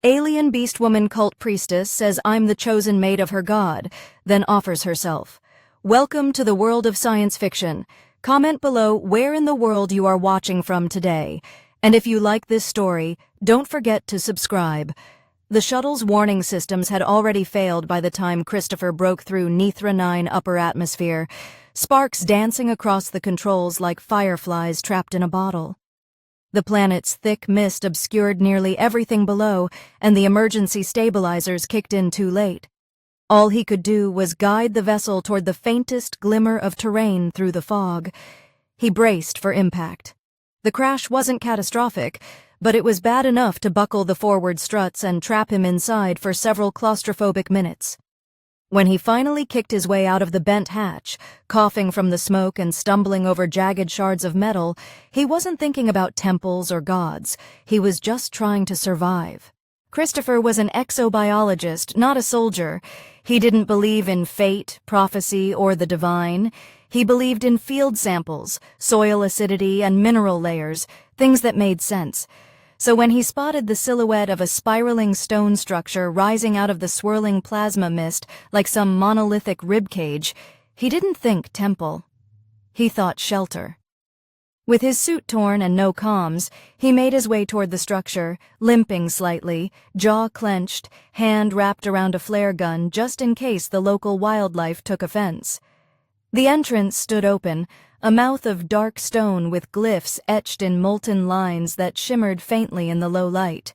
Alien beast woman cult priestess says I'm the chosen mate of her god, then offers herself. Welcome to the world of science fiction. Comment below where in the world you are watching from today. And if you like this story, don't forget to subscribe. The shuttle's warning systems had already failed by the time Christopher broke through Nithra 9 upper atmosphere, sparks dancing across the controls like fireflies trapped in a bottle. The planet's thick mist obscured nearly everything below, and the emergency stabilizers kicked in too late. All he could do was guide the vessel toward the faintest glimmer of terrain through the fog. He braced for impact. The crash wasn't catastrophic, but it was bad enough to buckle the forward struts and trap him inside for several claustrophobic minutes. When he finally kicked his way out of the bent hatch, coughing from the smoke and stumbling over jagged shards of metal, he wasn't thinking about temples or gods. He was just trying to survive. Christopher was an exobiologist, not a soldier. He didn't believe in fate, prophecy, or the divine. He believed in field samples, soil acidity, and mineral layers, things that made sense. So when he spotted the silhouette of a spiraling stone structure rising out of the swirling plasma mist like some monolithic ribcage, he didn't think temple. He thought shelter. With his suit torn and no comms, he made his way toward the structure, limping slightly, jaw clenched, hand wrapped around a flare gun just in case the local wildlife took offense. The entrance stood open, a mouth of dark stone with glyphs etched in molten lines that shimmered faintly in the low light.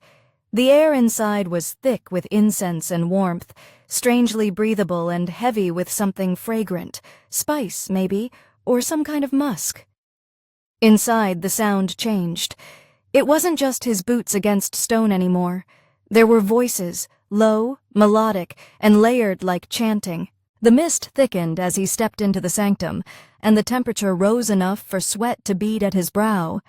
The air inside was thick with incense and warmth, strangely breathable and heavy with something fragrant, spice, maybe, or some kind of musk. Inside, the sound changed. It wasn't just his boots against stone anymore. There were voices, low, melodic, and layered like chanting. The mist thickened as he stepped into the sanctum, and the temperature rose enough for sweat to bead at his brow.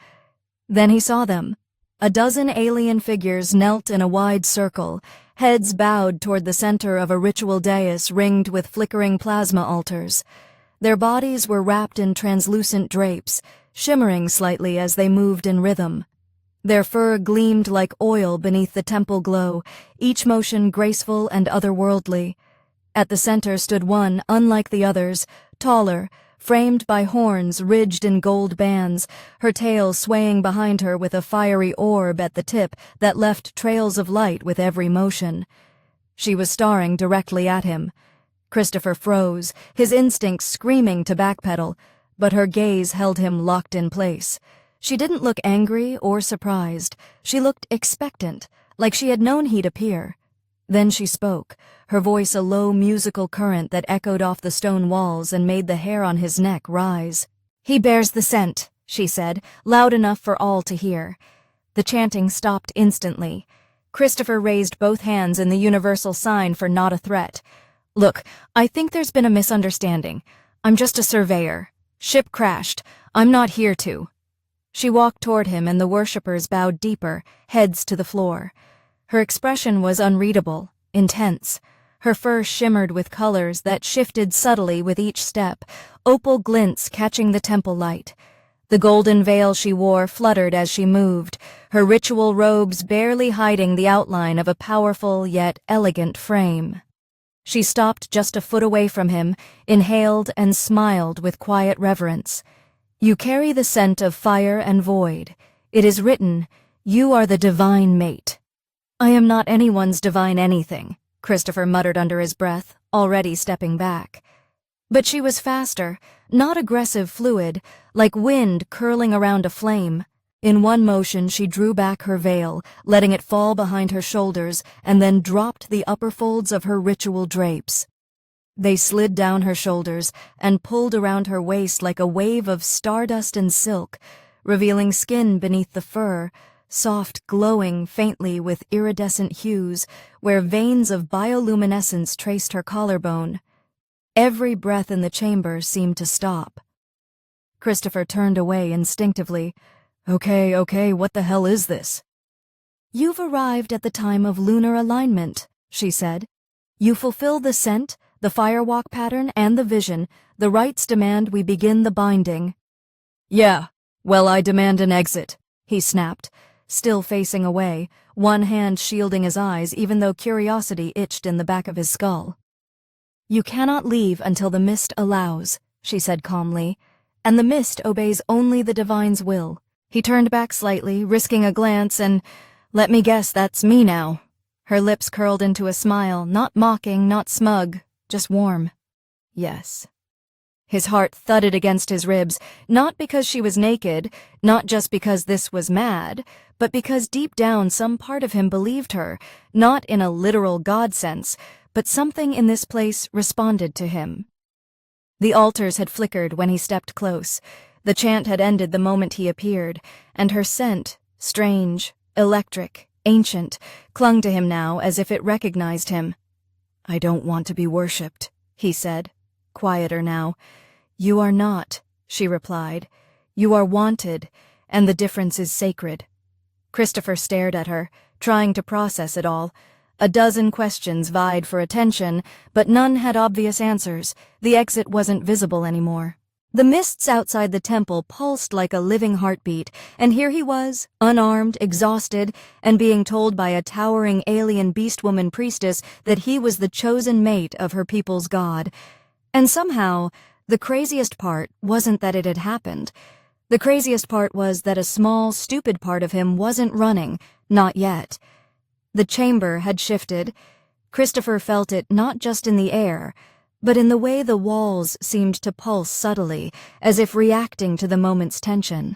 Then he saw them. A dozen alien figures knelt in a wide circle, heads bowed toward the center of a ritual dais ringed with flickering plasma altars. Their bodies were wrapped in translucent drapes, shimmering slightly as they moved in rhythm. Their fur gleamed like oil beneath the temple glow, each motion graceful and otherworldly. At the center stood one, unlike the others, taller, framed by horns ridged in gold bands, her tail swaying behind her with a fiery orb at the tip that left trails of light with every motion. She was staring directly at him. Christopher froze, his instincts screaming to backpedal, but her gaze held him locked in place. She didn't look angry or surprised. She looked expectant, like she had known he'd appear. Then she spoke, her voice a low musical current that echoed off the stone walls and made the hair on his neck rise. "He bears the scent," she said, loud enough for all to hear. The chanting stopped instantly. Christopher raised both hands in the universal sign for not a threat. "Look, I think there's been a misunderstanding. I'm just a surveyor. Ship crashed. I'm not here to." She walked toward him and the worshippers bowed deeper, heads to the floor. Her expression was unreadable, intense. Her fur shimmered with colors that shifted subtly with each step, opal glints catching the temple light. The golden veil she wore fluttered as she moved, her ritual robes barely hiding the outline of a powerful yet elegant frame. She stopped just a foot away from him, inhaled and smiled with quiet reverence. "You carry the scent of fire and void. It is written, you are the divine mate." "I am not anyone's divine anything," Christopher muttered under his breath, already stepping back. But she was faster, not aggressive fluid, like wind curling around a flame. In one motion she drew back her veil, letting it fall behind her shoulders, and then dropped the upper folds of her ritual drapes. They slid down her shoulders and pulled around her waist like a wave of stardust and silk, revealing skin beneath the fur, soft, glowing faintly with iridescent hues, where veins of bioluminescence traced her collarbone. Every breath in the chamber seemed to stop. Christopher turned away instinctively. Okay, what the hell is this?" "You've arrived at the time of lunar alignment," she said. "You fulfill the scent, the firewalk pattern, and the vision. The rites demand we begin the binding." "Yeah, well, I demand an exit," he snapped. still facing away, one hand shielding his eyes even though curiosity itched in the back of his skull. "You cannot leave until the mist allows," she said calmly, "and the mist obeys only the divine's will." He turned back slightly, risking a glance, and, "Let me guess, that's me now." Her lips curled into a smile, not mocking, not smug, just warm. "Yes." His heart thudded against his ribs, not because she was naked, not just because this was mad, but because deep down some part of him believed her, not in a literal God sense, but something in this place responded to him. The altars had flickered when he stepped close. The chant had ended the moment he appeared, and her scent, strange, electric, ancient, clung to him now as if it recognized him. "I don't want to be worshipped," he said, quieter now. "You are not," she replied. "You are wanted, and the difference is sacred." Christopher stared at her, trying to process it all. A dozen questions vied for attention, but none had obvious answers. The exit wasn't visible anymore. The mists outside the temple pulsed like a living heartbeat, and here he was, unarmed, exhausted, and being told by a towering alien beast-woman priestess that he was the chosen mate of her people's god. And somehow, the craziest part wasn't that it had happened. The craziest part was that a small, stupid part of him wasn't running, not yet. The chamber had shifted. Christopher felt it not just in the air, but in the way the walls seemed to pulse subtly, as if reacting to the moment's tension.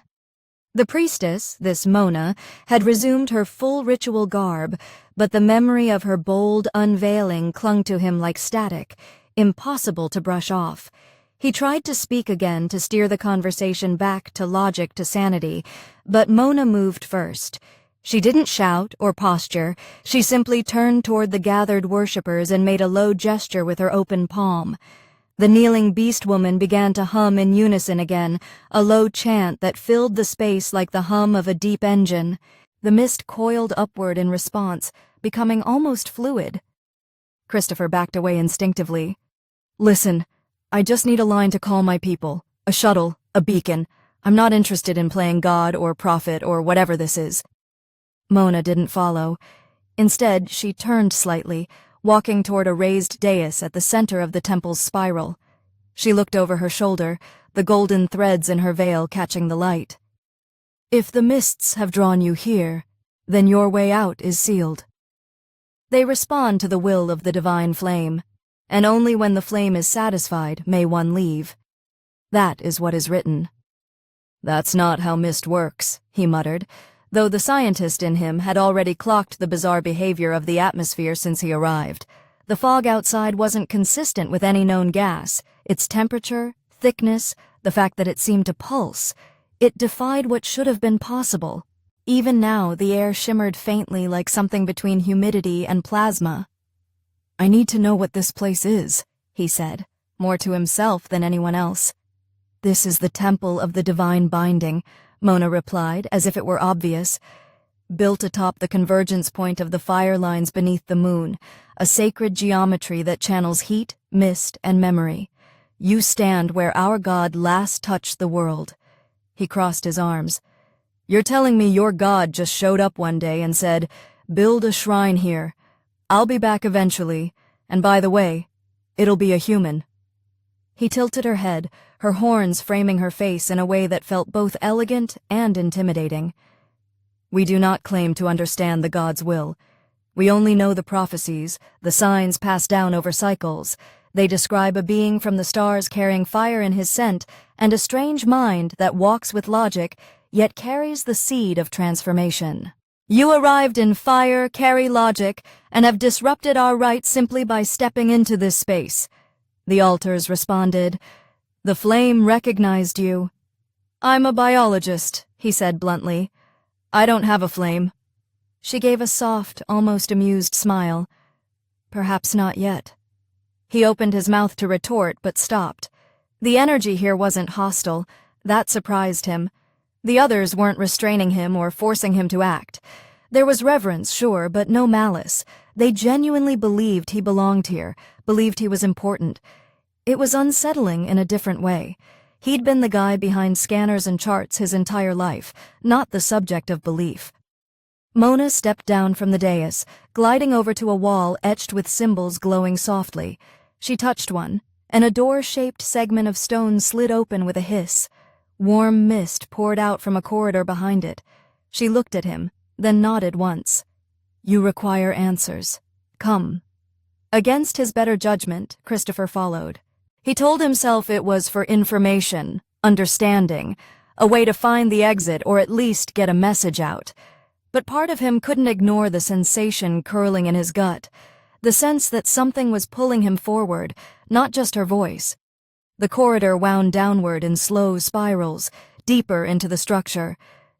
The priestess, this Mona, had resumed her full ritual garb, but the memory of her bold unveiling clung to him like static, impossible to brush off. He tried to speak again to steer the conversation back to logic, to sanity, but Mona moved first. She didn't shout or posture. She simply turned toward the gathered worshippers and made a low gesture with her open palm. The kneeling beast woman began to hum in unison again, a low chant that filled the space like the hum of a deep engine. The mist coiled upward in response, becoming almost fluid. Christopher backed away instinctively. "Listen, I just need a line to call my people, a shuttle, a beacon. I'm not interested in playing God or prophet or whatever this is." Mona didn't follow. Instead, she turned slightly, walking toward a raised dais at the center of the temple's spiral. She looked over her shoulder, the golden threads in her veil catching the light. "If the mists have drawn you here, then your way out is sealed. They respond to the will of the divine flame, and only when the flame is satisfied may one leave. That is what is written." "That's not how mist works," he muttered, though the scientist in him had already clocked the bizarre behavior of the atmosphere since he arrived. The fog outside wasn't consistent with any known gas. Its temperature, thickness, the fact that it seemed to pulse. It defied what should have been possible. Even now, the air shimmered faintly like something between humidity and plasma. "I need to know what this place is," he said, more to himself than anyone else. "This is the temple of the divine binding," Mona replied, as if it were obvious. "Built atop the convergence point of the fire lines beneath the moon, a sacred geometry that channels heat, mist, and memory. You stand where our God last touched the world." He crossed his arms. "You're telling me your God just showed up one day and said, 'Build a shrine here. I'll be back eventually, and by the way, it'll be a human.'" He tilted her head, her horns framing her face in a way that felt both elegant and intimidating. "We do not claim to understand the God's will. We only know the prophecies, the signs passed down over cycles. They describe a being from the stars carrying fire in his scent and a strange mind that walks with logic, yet carries the seed of transformation. You arrived in fire, carry logic, and have disrupted our rites simply by stepping into this space." The altars responded. "The flame recognized you." "I'm a biologist," he said bluntly. "I don't have a flame." She gave a soft, almost amused smile. "Perhaps not yet." He opened his mouth to retort, but stopped. The energy here wasn't hostile. That surprised him. The others weren't restraining him or forcing him to act. There was reverence, sure, but no malice. They genuinely believed he belonged here, believed he was important. It was unsettling in a different way. He'd been the guy behind scanners and charts his entire life, not the subject of belief. Mona stepped down from the dais, gliding over to a wall etched with symbols glowing softly. She touched one, and a door-shaped segment of stone slid open with a hiss. Warm mist poured out from a corridor behind it. She looked at him, then nodded once. "You require answers. Come." Against his better judgment, Christopher followed. He told himself it was for information, understanding, a way to find the exit or at least get a message out. But part of him couldn't ignore the sensation curling in his gut, the sense that something was pulling him forward, not just her voice. The corridor wound downward in slow spirals, deeper into the structure.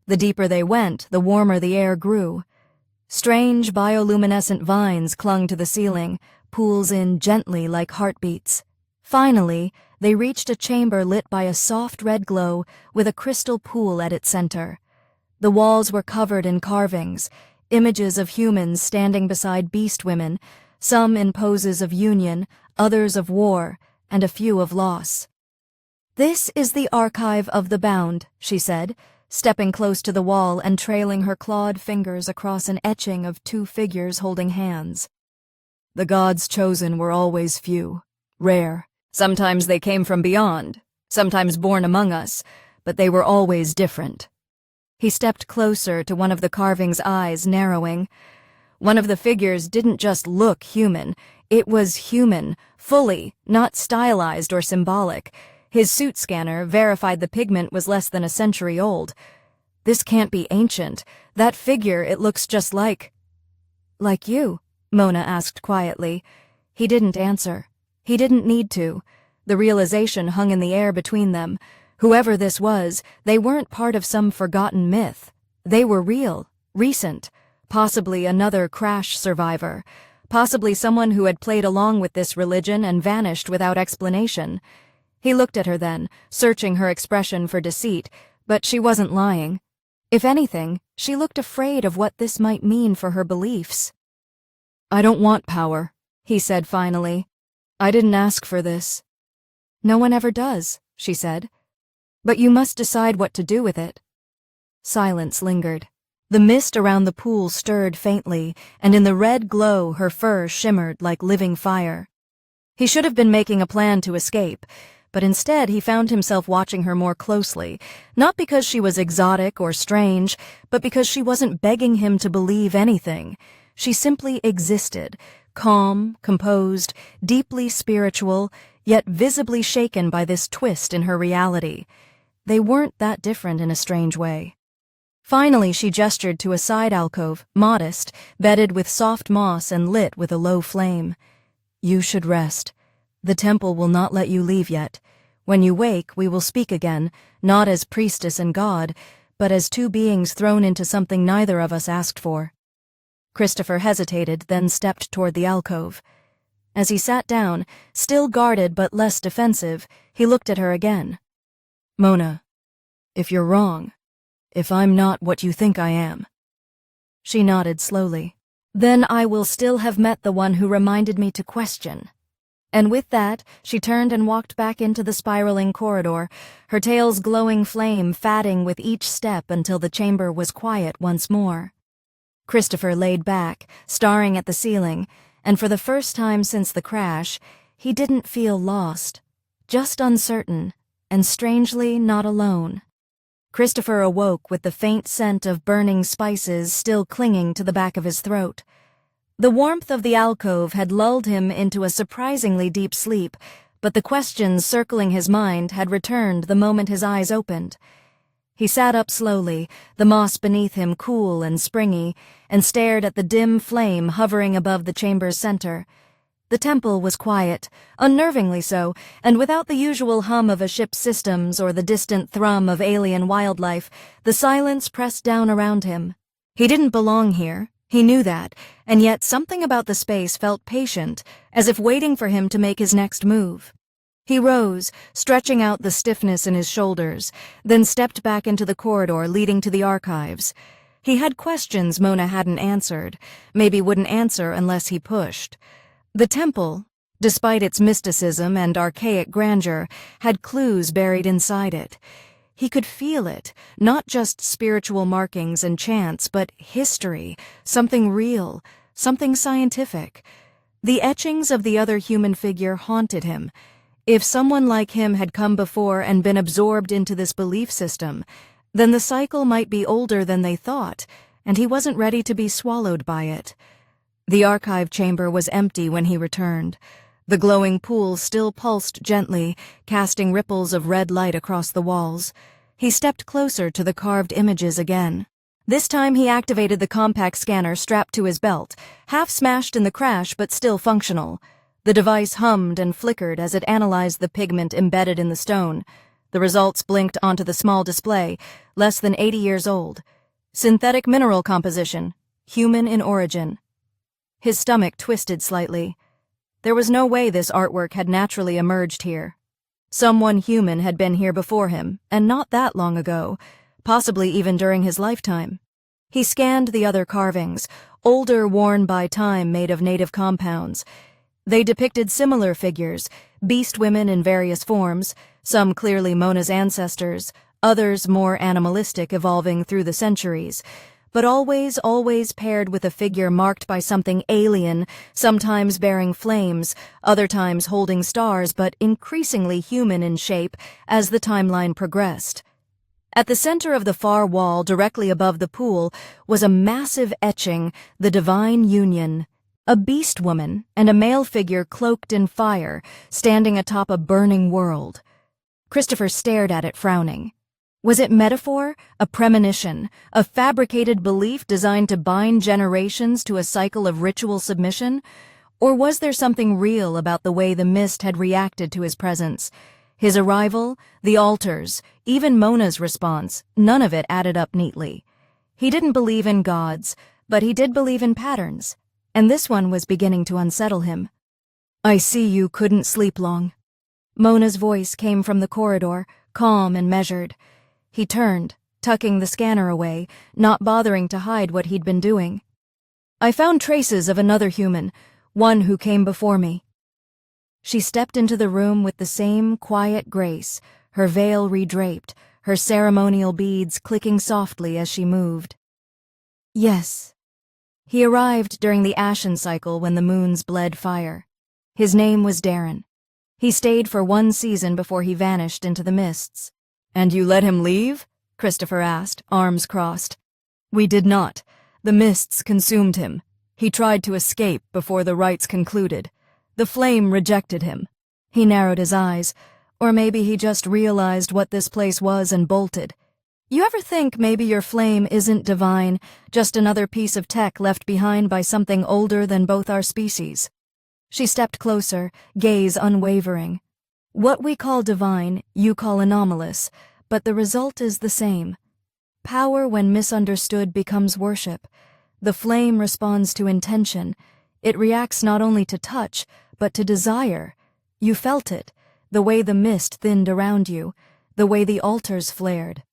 The deeper they went, the warmer the air grew. Strange bioluminescent vines clung to the ceiling, pools in gently like heartbeats. Finally, they reached a chamber lit by a soft red glow with a crystal pool at its center. The walls were covered in carvings, images of humans standing beside beast women, some in poses of union, others of war, and a few of loss. "This is the archive of the bound," she said, stepping close to the wall and trailing her clawed fingers across an etching of two figures holding hands. "The gods chosen were always few, rare. Sometimes they came from beyond, sometimes born among us, but they were always different." He stepped closer to one of the carving's eyes, narrowing. One of the figures didn't just look human. It was human, fully, not stylized or symbolic. His suit scanner verified the pigment was less than a century old. "This can't be ancient. That figure, it looks just like—" "Like you?" Mona asked quietly. He didn't answer. He didn't need to. The realization hung in the air between them. Whoever this was, they weren't part of some forgotten myth. They were real, recent, possibly another crash survivor, possibly someone who had played along with this religion and vanished without explanation. He looked at her then, searching her expression for deceit, but she wasn't lying. If anything, she looked afraid of what this might mean for her beliefs. "I don't want power," he said finally. "I didn't ask for this." "No one ever does," she said. "But you must decide what to do with it." Silence lingered. The mist around the pool stirred faintly, and in the red glow her fur shimmered like living fire. He should have been making a plan to escape, but instead he found himself watching her more closely, not because she was exotic or strange, but because she wasn't begging him to believe anything. She simply existed, calm, composed, deeply spiritual, yet visibly shaken by this twist in her reality. They weren't that different in a strange way. Finally, she gestured to a side alcove, modest, bedded with soft moss and lit with a low flame. "You should rest. The temple will not let you leave yet. When you wake, we will speak again, not as priestess and god, but as two beings thrown into something neither of us asked for." Christopher hesitated, then stepped toward the alcove. As he sat down, still guarded but less defensive, he looked at her again. "Mona, if you're wrong, if I'm not what you think I am." She nodded slowly. "Then I will still have met the one who reminded me to question." And with that, she turned and walked back into the spiraling corridor, her tail's glowing flame fatting with each step until the chamber was quiet once more. Christopher laid back, staring at the ceiling, and for the first time since the crash, he didn't feel lost, just uncertain, and strangely not alone. Christopher awoke with the faint scent of burning spices still clinging to the back of his throat. The warmth of the alcove had lulled him into a surprisingly deep sleep, but the questions circling his mind had returned the moment his eyes opened. He sat up slowly, the moss beneath him cool and springy, and stared at the dim flame hovering above the chamber's center. The temple was quiet, unnervingly so, and without the usual hum of a ship's systems or the distant thrum of alien wildlife, the silence pressed down around him. He didn't belong here, he knew that, and yet something about the space felt patient, as if waiting for him to make his next move. He rose, stretching out the stiffness in his shoulders, then stepped back into the corridor leading to the archives. He had questions Mona hadn't answered, maybe wouldn't answer unless he pushed. The temple, despite its mysticism and archaic grandeur, had clues buried inside it. He could feel it, not just spiritual markings and chants, but history, something real, something scientific. The etchings of the other human figure haunted him. If someone like him had come before and been absorbed into this belief system, then the cycle might be older than they thought, and he wasn't ready to be swallowed by it. The archive chamber was empty when he returned. The glowing pool still pulsed gently, casting ripples of red light across the walls. He stepped closer to the carved images again. This time he activated the compact scanner strapped to his belt, half smashed in the crash but still functional. The device hummed and flickered as it analyzed the pigment embedded in the stone. The results blinked onto the small display, less than 80 years old. Synthetic mineral composition, human in origin. His stomach twisted slightly. There was no way this artwork had naturally emerged here. Someone human had been here before him, and not that long ago, possibly even during his lifetime. He scanned the other carvings, older, worn by time, made of native compounds. They depicted similar figures, beast women in various forms, some clearly Mona's ancestors, others more animalistic, evolving through the centuries, but always paired with a figure marked by something alien, sometimes bearing flames, other times holding stars, but increasingly human in shape as the timeline progressed. At the center of the far wall, directly above the pool, was a massive etching, the Divine Union. A beast woman and a male figure cloaked in fire, standing atop a burning world. Christopher stared at it, frowning. Was it metaphor, a premonition, a fabricated belief designed to bind generations to a cycle of ritual submission? Or was there something real about the way the mist had reacted to his presence? His arrival, the altars, even Mona's response, none of it added up neatly. He didn't believe in gods, but he did believe in patterns, and this one was beginning to unsettle him. "I see you couldn't sleep long." Mona's voice came from the corridor, calm and measured. He turned, tucking the scanner away, not bothering to hide what he'd been doing. "I found traces of another human, one who came before me." She stepped into the room with the same quiet grace, her veil redraped, her ceremonial beads clicking softly as she moved. "Yes." He arrived during the Ashen cycle when the moons bled fire. His name was Darren. He stayed for one season before he vanished into the mists. "And you let him leave?" Christopher asked, arms crossed. "We did not. The mists consumed him. He tried to escape before the rites concluded. The flame rejected him." He narrowed his eyes, or maybe he just realized what this place was and bolted. "You ever think maybe your flame isn't divine, just another piece of tech left behind by something older than both our species?" She stepped closer, gaze unwavering. "What we call divine, you call anomalous, but the result is the same. Power, when misunderstood, becomes worship. The flame responds to intention. It reacts not only to touch, but to desire. You felt it, the way the mist thinned around you, the way the altars flared."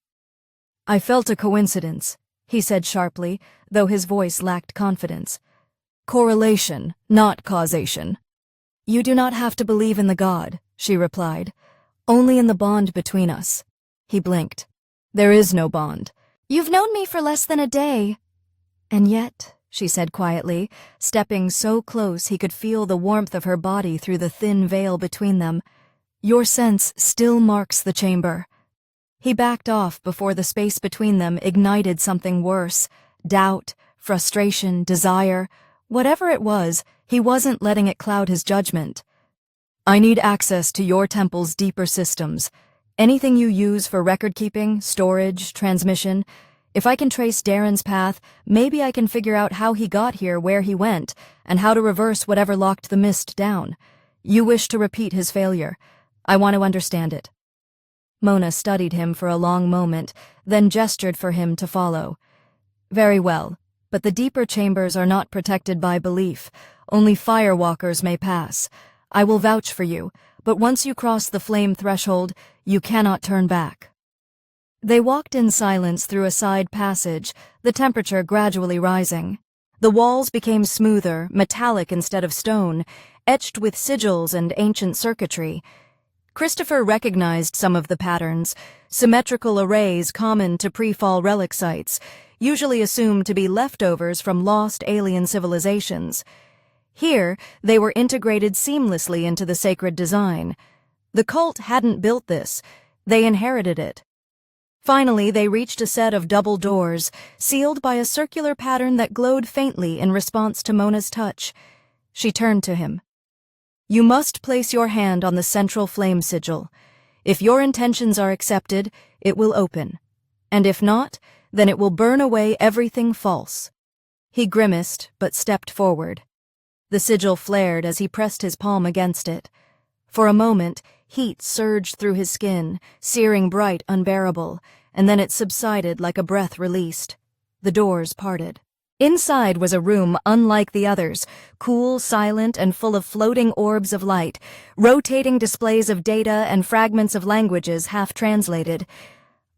"I felt a coincidence," he said sharply, though his voice lacked confidence. "Correlation, not causation." "You do not have to believe in the god," she replied. "Only in the bond between us." He blinked. "There is no bond." "You've known me for less than a day." "And yet," she said quietly, stepping so close he could feel the warmth of her body through the thin veil between them, "your sense still marks the chamber." He backed off before the space between them ignited something worse. Doubt, frustration, desire. Whatever it was, he wasn't letting it cloud his judgment. "I need access to your temple's deeper systems. Anything you use for record-keeping, storage, transmission. If I can trace Darren's path, maybe I can figure out how he got here, where he went, and how to reverse whatever locked the mist down. You wish to repeat his failure. I want to understand it." Mona studied him for a long moment, then gestured for him to follow. "Very well, but the deeper chambers are not protected by belief. Only firewalkers may pass. I will vouch for you, but once you cross the flame threshold, you cannot turn back." They walked in silence through a side passage, the temperature gradually rising. The walls became smoother, metallic instead of stone, etched with sigils and ancient circuitry. Christopher recognized some of the patterns, symmetrical arrays common to pre-fall relic sites, usually assumed to be leftovers from lost alien civilizations. Here, they were integrated seamlessly into the sacred design. The cult hadn't built this, they inherited it. Finally, they reached a set of double doors, sealed by a circular pattern that glowed faintly in response to Mona's touch. She turned to him. "You must place your hand on the central flame sigil. If your intentions are accepted, it will open. And if not, then it will burn away everything false." He grimaced, but stepped forward. The sigil flared as he pressed his palm against it. For a moment, heat surged through his skin, searing bright, unbearable, and then it subsided like a breath released. The doors parted. Inside was a room unlike the others, cool, silent, and full of floating orbs of light, rotating displays of data and fragments of languages half-translated.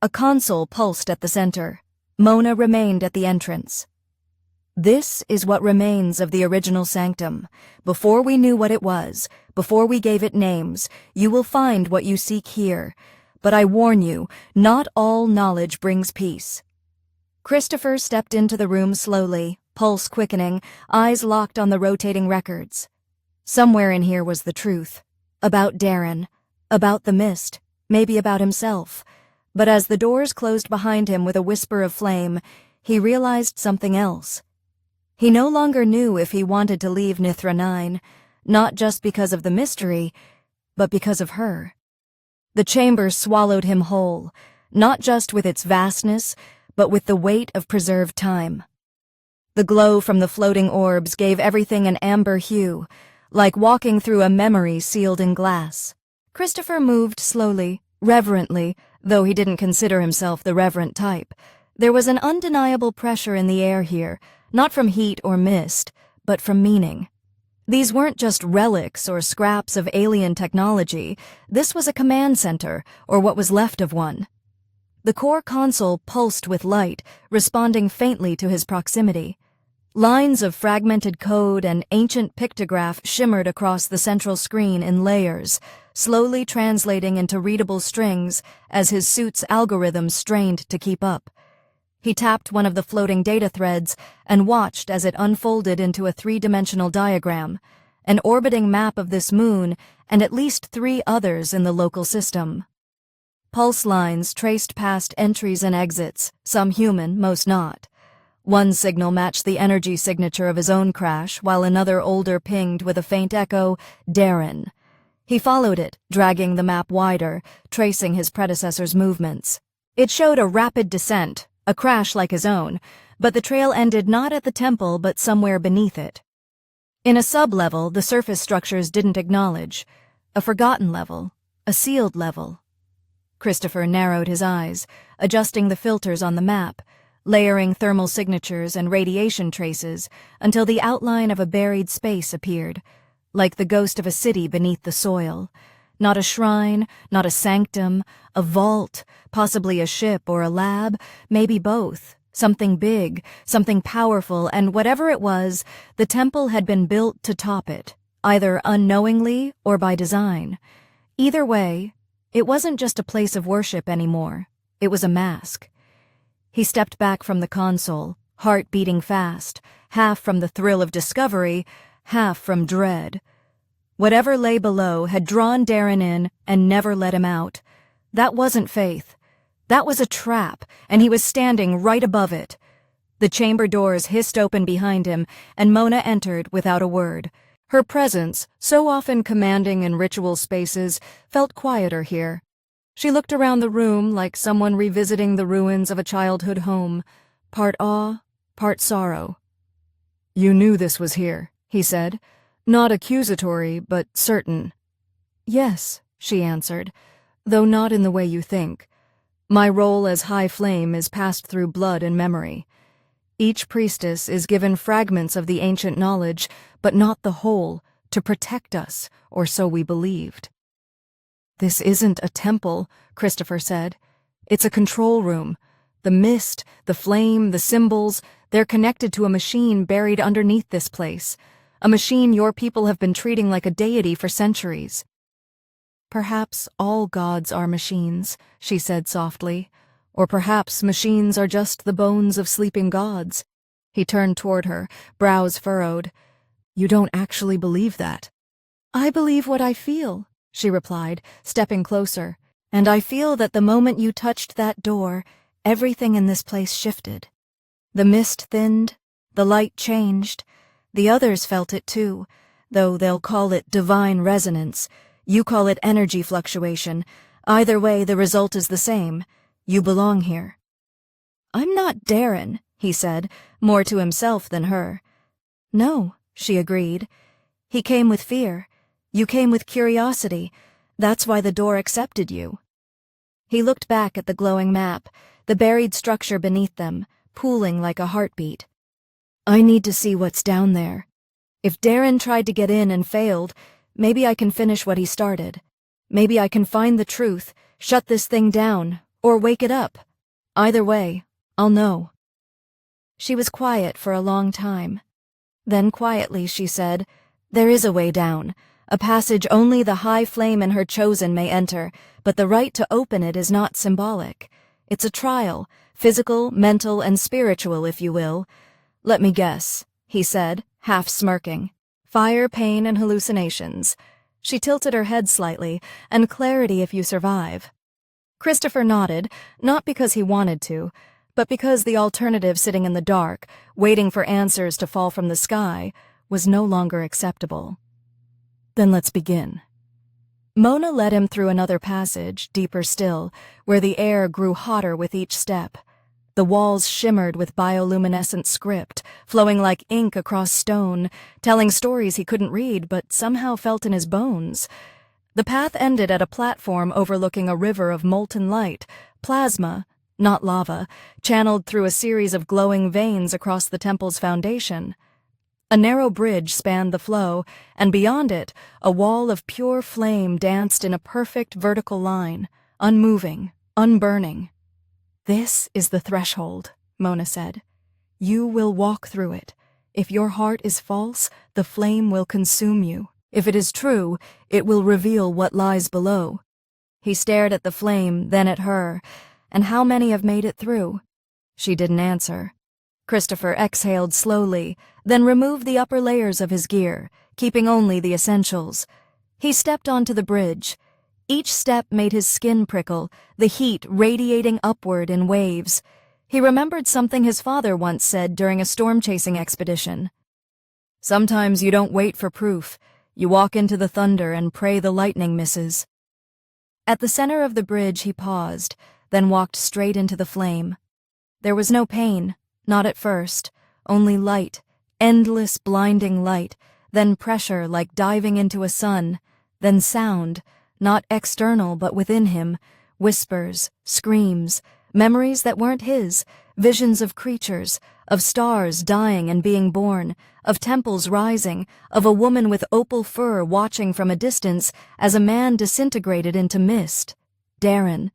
A console pulsed at the center. Mona remained at the entrance. "This is what remains of the original sanctum. Before we knew what it was, before we gave it names, you will find what you seek here. But I warn you, not all knowledge brings peace." Christopher stepped into the room slowly, pulse quickening, eyes locked on the rotating records. Somewhere in here was the truth. About Darren. About the mist. Maybe about himself. But as the doors closed behind him with a whisper of flame, he realized something else. He no longer knew if he wanted to leave Nithra 9, not just because of the mystery, but because of her. The chamber swallowed him whole, not just with its vastness, but with the weight of preserved time. The glow from the floating orbs gave everything an amber hue, like walking through a memory sealed in glass. Christopher moved slowly, reverently, though he didn't consider himself the reverent type. There was an undeniable pressure in the air here, not from heat or mist, but from meaning. These weren't just relics or scraps of alien technology. This was a command center, or what was left of one. The core console pulsed with light, responding faintly to his proximity. Lines of fragmented code and ancient pictograph shimmered across the central screen in layers, slowly translating into readable strings as his suit's algorithms strained to keep up. He tapped one of the floating data threads and watched as it unfolded into a three-dimensional diagram, an orbiting map of this moon and at least 3 others in the local system. Pulse lines traced past entries and exits, some human, most not. One signal matched the energy signature of his own crash, while another older pinged with a faint echo, Darren. He followed it, dragging the map wider, tracing his predecessor's movements. It showed a rapid descent, a crash like his own, but the trail ended not at the temple but somewhere beneath it. In a sub-level, the surface structures didn't acknowledge. A forgotten level, a sealed level. Christopher narrowed his eyes, adjusting the filters on the map, layering thermal signatures and radiation traces until the outline of a buried space appeared, like the ghost of a city beneath the soil. Not a shrine, not a sanctum, a vault, possibly a ship or a lab, maybe both. Something big, something powerful, and whatever it was, the temple had been built to top it, either unknowingly or by design. Either way, it wasn't just a place of worship anymore. It was a mask. He stepped back from the console, heart beating fast, half from the thrill of discovery, half from dread. Whatever lay below had drawn Darren in and never let him out. That wasn't faith. That was a trap, and he was standing right above it. The chamber doors hissed open behind him, and Mona entered without a word. Her presence, so often commanding in ritual spaces, felt quieter here. She looked around the room like someone revisiting the ruins of a childhood home, part awe, part sorrow. "You knew this was here," he said. Not accusatory, but certain. "Yes," she answered, "though not in the way you think. My role as High Flame is passed through blood and memory. Each priestess is given fragments of the ancient knowledge, but not the whole, to protect us, or so we believed." "This isn't a temple," Christopher said. "It's a control room. The mist, the flame, the symbols, they're connected to a machine buried underneath this place. A machine your people have been treating like a deity for centuries." Perhaps all gods are machines, she said softly. Or perhaps machines are just the bones of sleeping gods. He turned toward her, brows furrowed. You don't actually believe that? I believe what I feel, she replied, stepping closer. And I feel that the moment you touched that door, everything in this place shifted. The mist thinned, the light changed. The others felt it too, though they'll call it divine resonance. You call it energy fluctuation. Either way, the result is the same. You belong here. I'm not Darren, he said, more to himself than her. No, she agreed. He came with fear. You came with curiosity. That's why the door accepted you. He looked back at the glowing map, the buried structure beneath them, pooling like a heartbeat. I need to see what's down there. If Darren tried to get in and failed, maybe I can finish what he started. Maybe I can find the truth, shut this thing down, or wake it up. Either way, I'll know. She was quiet for a long time. Then quietly she said, There is a way down, a passage only the high flame in her chosen may enter, but the right to open it is not symbolic. It's a trial, physical, mental, and spiritual, if you will. Let me guess, he said, half smirking. Fire, pain, and hallucinations. She tilted her head slightly, and clarity if you survive. Christopher nodded, not because he wanted to, but because the alternative sitting in the dark, waiting for answers to fall from the sky, was no longer acceptable. Then let's begin. Mona led him through another passage, deeper still, where the air grew hotter with each step. The walls shimmered with bioluminescent script, flowing like ink across stone, telling stories he couldn't read but somehow felt in his bones. The path ended at a platform overlooking a river of molten light, plasma, not lava, channeled through a series of glowing veins across the temple's foundation. A narrow bridge spanned the flow, and beyond it, a wall of pure flame danced in a perfect vertical line, unmoving, unburning. This is the threshold, Mona said. You will walk through it. If your heart is false, the flame will consume you. If it is true, it will reveal what lies below. He stared at the flame, then at her. And how many have made it through? She didn't answer. Christopher exhaled slowly, then removed the upper layers of his gear, keeping only the essentials. He stepped onto the bridge. Each step made his skin prickle, the heat radiating upward in waves. He remembered something his father once said during a storm-chasing expedition. Sometimes you don't wait for proof. You walk into the thunder and pray the lightning misses. At the center of the bridge he paused, then walked straight into the flame. There was no pain, not at first, only light, endless blinding light, then pressure like diving into a sun, then sound, not external but within him, whispers, screams, memories that weren't his, visions of creatures, of stars dying and being born, of temples rising, of a woman with opal fur watching from a distance as a man disintegrated into mist. Darren.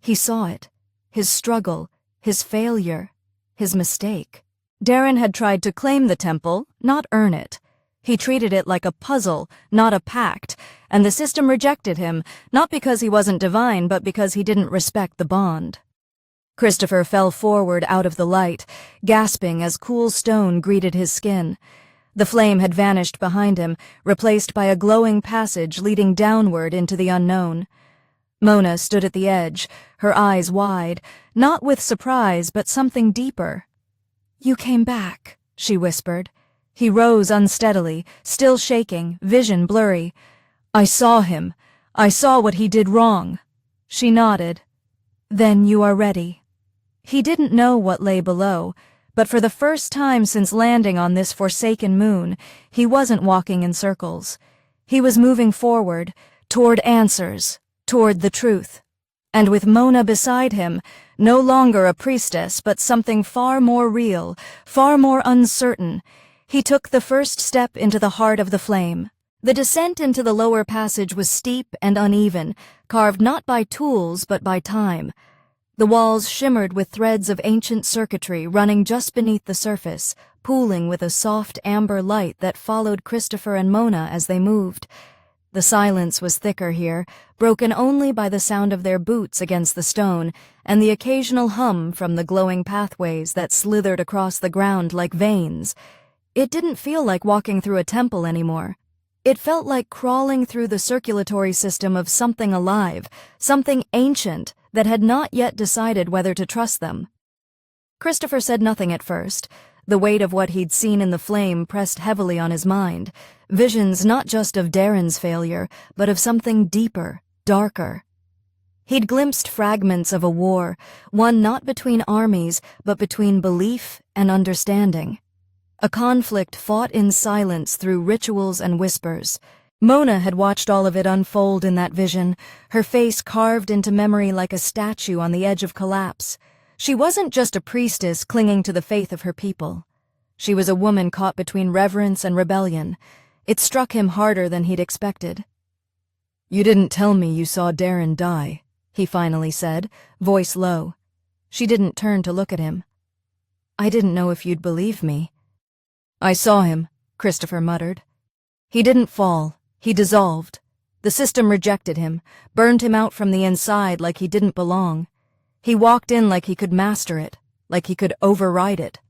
He saw it, his struggle, his failure, his mistake. Darren had tried to claim the temple, not earn it. He treated it like a puzzle, not a pact, and the system rejected him, not because he wasn't divine, but because he didn't respect the bond. Christopher fell forward out of the light, gasping as cool stone greeted his skin. The flame had vanished behind him, replaced by a glowing passage leading downward into the unknown. Mona stood at the edge, her eyes wide, not with surprise, but something deeper. You came back, she whispered. He rose unsteadily, still shaking, vision blurry. I saw him. I saw what he did wrong. She nodded. Then you are ready. He didn't know what lay below, but for the first time since landing on this forsaken moon, he wasn't walking in circles. He was moving forward, toward answers, toward the truth. And with Mona beside him, no longer a priestess, but something far more real, far more uncertain, he took the first step into the heart of the flame. The descent into the lower passage was steep and uneven, carved not by tools but by time. The walls shimmered with threads of ancient circuitry running just beneath the surface, pooling with a soft amber light that followed Christopher and Mona as they moved. The silence was thicker here, broken only by the sound of their boots against the stone and the occasional hum from the glowing pathways that slithered across the ground like veins. It didn't feel like walking through a temple anymore. It felt like crawling through the circulatory system of something alive, something ancient that had not yet decided whether to trust them. Christopher said nothing at first. The weight of what he'd seen in the flame pressed heavily on his mind. Visions not just of Darren's failure, but of something deeper, darker. He'd glimpsed fragments of a war, one not between armies, but between belief and understanding. A conflict fought in silence through rituals and whispers. Mona had watched all of it unfold in that vision, her face carved into memory like a statue on the edge of collapse. She wasn't just a priestess clinging to the faith of her people. She was a woman caught between reverence and rebellion. It struck him harder than he'd expected. "You didn't tell me you saw Darren die," he finally said, voice low. She didn't turn to look at him. "I didn't know if you'd believe me." "I saw him," Christopher muttered. "He didn't fall. He dissolved. The system rejected him, burned him out from the inside like he didn't belong. He walked in like he could master it, like he could override it."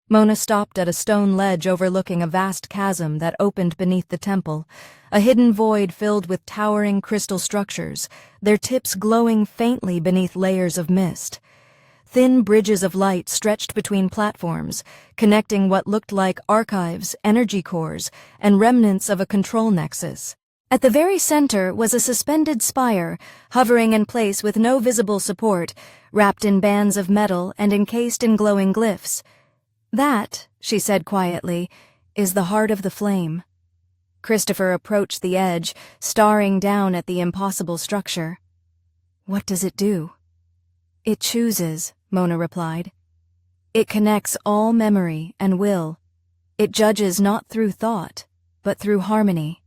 Mona stopped at a stone ledge overlooking a vast chasm that opened beneath the temple, a hidden void filled with towering crystal structures, their tips glowing faintly beneath layers of mist. Thin bridges of light stretched between platforms, connecting what looked like archives, energy cores, and remnants of a control nexus. At the very center was a suspended spire, hovering in place with no visible support, wrapped in bands of metal and encased in glowing glyphs. "That," she said quietly, "is the heart of the flame." Christopher approached the edge, staring down at the impossible structure. "What does it do?" "It chooses," Mona replied. "It connects all memory and will. It judges not through thought, but through harmony.